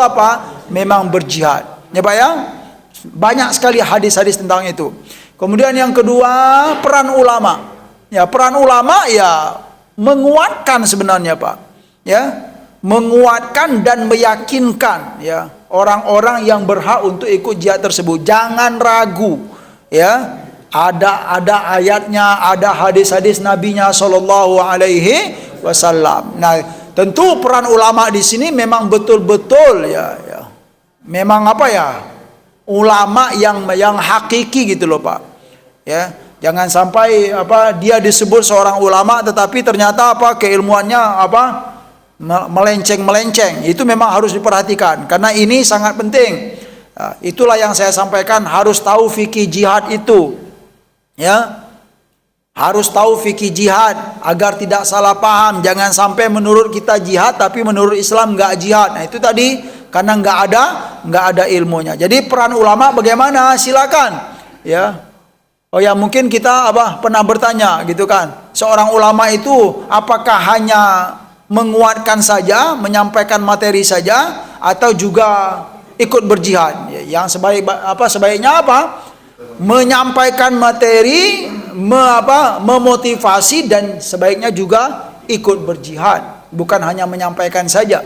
memang berjihad. Ya Pak ya. Banyak sekali hadis-hadis tentang itu. Kemudian yang kedua, peran ulama. Ya, peran ulama ya menguatkan sebenarnya Pak. Ya, menguatkan dan meyakinkan ya orang-orang yang berhak untuk ikut jihad tersebut. Jangan ragu ya. Ada ayatnya, ada hadis-hadis nabinya sallallahu alaihi wasallam. Nah, tentu peran ulama di sini memang betul-betul ya. Memang ulama yang hakiki gitu loh Pak. Ya, jangan sampai dia disebut seorang ulama tetapi ternyata keilmuannya melenceng. Itu memang harus diperhatikan karena ini sangat penting. Nah, itulah yang saya sampaikan, harus tahu fikih jihad itu. Ya, harus tahu fikih jihad agar tidak salah paham. Jangan sampai menurut kita jihad tapi menurut Islam nggak jihad. Nah itu tadi karena nggak ada ilmunya. Jadi peran ulama bagaimana? Silakan. Ya. Oh ya, mungkin kita pernah bertanya gitu kan. Seorang ulama itu apakah hanya menguatkan saja, menyampaikan materi saja, atau juga ikut berjihad? Ya, yang sebaiknya menyampaikan materi, memotivasi, dan sebaiknya juga ikut berjihad, bukan hanya menyampaikan saja.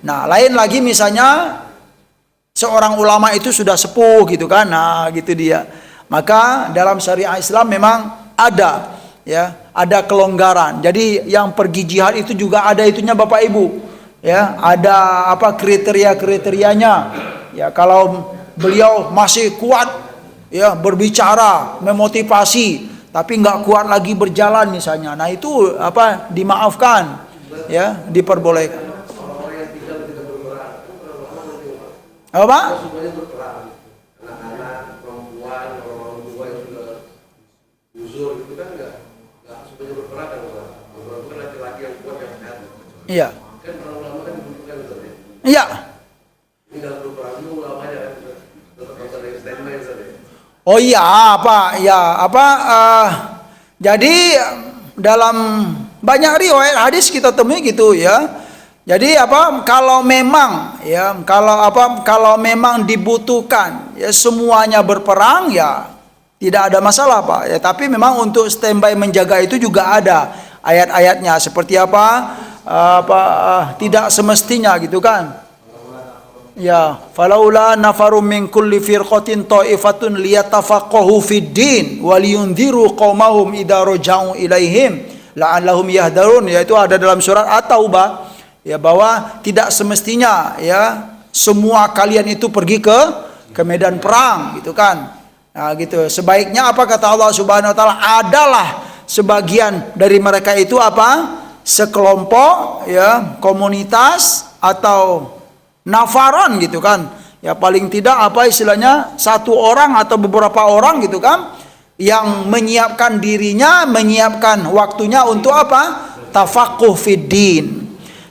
Nah, lain lagi misalnya seorang ulama itu sudah sepuh gitu kan. Nah, gitu dia. Maka dalam syariah Islam memang ada kelonggaran. Jadi yang pergi jihad itu juga ada itunya Bapak Ibu. Ya, ada kriteria-kriterianya. Ya, kalau beliau masih kuat ya berbicara, memotivasi, tapi nggak kuat lagi berjalan misalnya. Nah itu dimaafkan, ya diperbolehkan. Apa? Anak-anak, perempuan, orang tua yang sudah uzur itu kan nggak semuanya berperan kan Pak. Beberapa kan laki-laki yang kuat yang sehat. Iya. Kan para ulama kan dibutuhkan Ustaz ya. Iya. Ini dalam berperan ulamanya kan tetap harus ada yang standby Ustaz ya. Oh iya, apa? Ya, apa? Jadi dalam banyak riwayat hadis kita temui gitu ya. Jadi apa? Kalau memang ya, kalau memang dibutuhkan ya semuanya berperang ya tidak ada masalah Pak. Ya, tapi memang untuk standby menjaga itu juga ada ayat-ayatnya seperti apa? Tidak semestinya gitu kan. Ya, falaula nafarum min kulli firqatin ta'ifatun liyatafaqahu fid din wa liyunziru qaumahum idza raja'u ilaihim la'allahum yahdharun, yaitu ada dalam surat At-Taubah ya, bahwa tidak semestinya ya semua kalian itu pergi ke medan perang gitu kan. Nah, gitu. Sebaiknya apa kata Allah Subhanahu wa taala, adalah sebagian dari mereka itu apa? Sekelompok ya, komunitas atau nafaran gitu kan. Ya paling tidak apa istilahnya satu orang atau beberapa orang gitu kan yang menyiapkan dirinya, menyiapkan waktunya untuk apa? Tafaqquh fid din.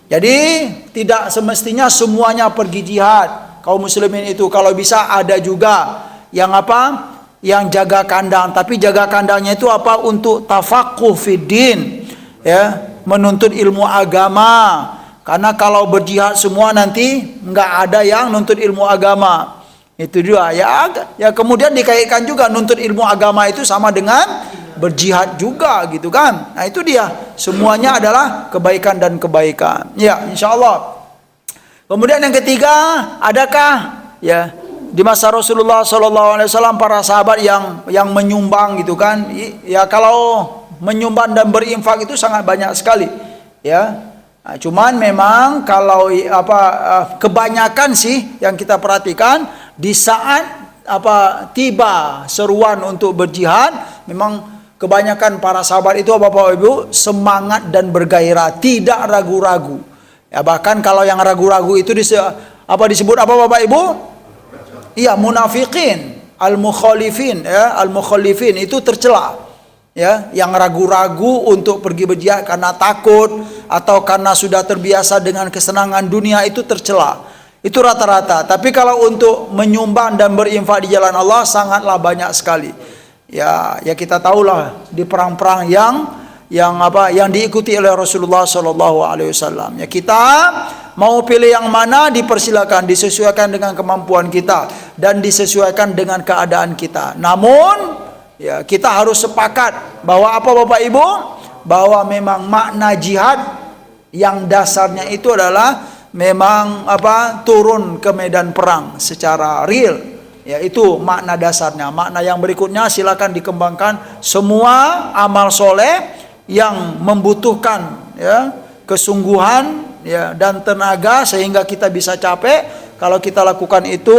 Jadi tidak semestinya semuanya pergi jihad. Kaum muslimin itu kalau bisa ada juga yang apa? Yang jaga kandang, tapi jaga kandangnya itu apa? Untuk tafaqquh fid din. Ya, menuntut ilmu agama. Karena kalau berjihad semua nanti nggak ada yang nuntut ilmu agama. Itu juga ya kemudian dikaitkan juga nuntut ilmu agama itu sama dengan berjihad juga gitu kan. Nah itu dia, semuanya adalah kebaikan dan kebaikan. Ya, insya Allah. Kemudian yang ketiga, adakah ya di masa Rasulullah SAW para sahabat yang menyumbang gitu kan? Ya kalau menyumbang dan berinfak itu sangat banyak sekali. Ya. Nah, cuman memang kalau kebanyakan sih yang kita perhatikan di saat tiba seruan untuk berjihad, memang kebanyakan para sahabat itu Bapak Ibu semangat dan bergairah, tidak ragu-ragu. Ya bahkan kalau yang ragu-ragu itu disebut apa Bapak Ibu? Iya, munafiqin, al-mukhalifin ya, al-mukhalifin itu tercela. Ya, yang ragu-ragu untuk pergi berjihad karena takut atau karena sudah terbiasa dengan kesenangan dunia itu tercela. Itu rata-rata. Tapi kalau untuk menyumbang dan berinfak di jalan Allah sangatlah banyak sekali. Ya kita tahulah di perang-perang yang diikuti oleh Rasulullah SAW. Ya kita mau pilih yang mana dipersilakan, disesuaikan dengan kemampuan kita dan disesuaikan dengan keadaan kita. Namun ya, kita harus sepakat bahwa apa Bapak Ibu? Bahwa memang makna jihad yang dasarnya itu adalah memang turun ke medan perang secara real. Ya, itu makna dasarnya. Makna yang berikutnya silakan dikembangkan semua amal soleh yang membutuhkan ya kesungguhan ya dan tenaga sehingga kita bisa capek. Kalau kita lakukan itu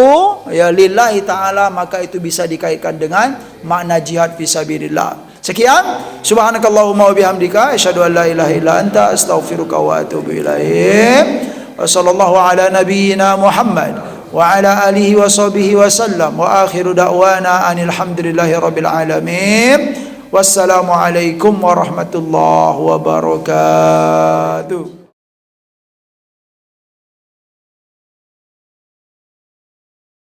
ya lillahi ta'ala, maka itu bisa dikaitkan dengan makna jihad fisabilillah. Sekian, subhanakallahumma wa bihamdika asyhadu an la ilaha illa anta astaghfiruka wa atubu ilaik. Wa sallallahu ala nabiyyina Muhammad wa ala alihi wa sahbihi wa sallam wa akhiru da'wana anil hamdulillahi rabbil alamin. Wassalamu alaikum warahmatullahi wabarakatuh.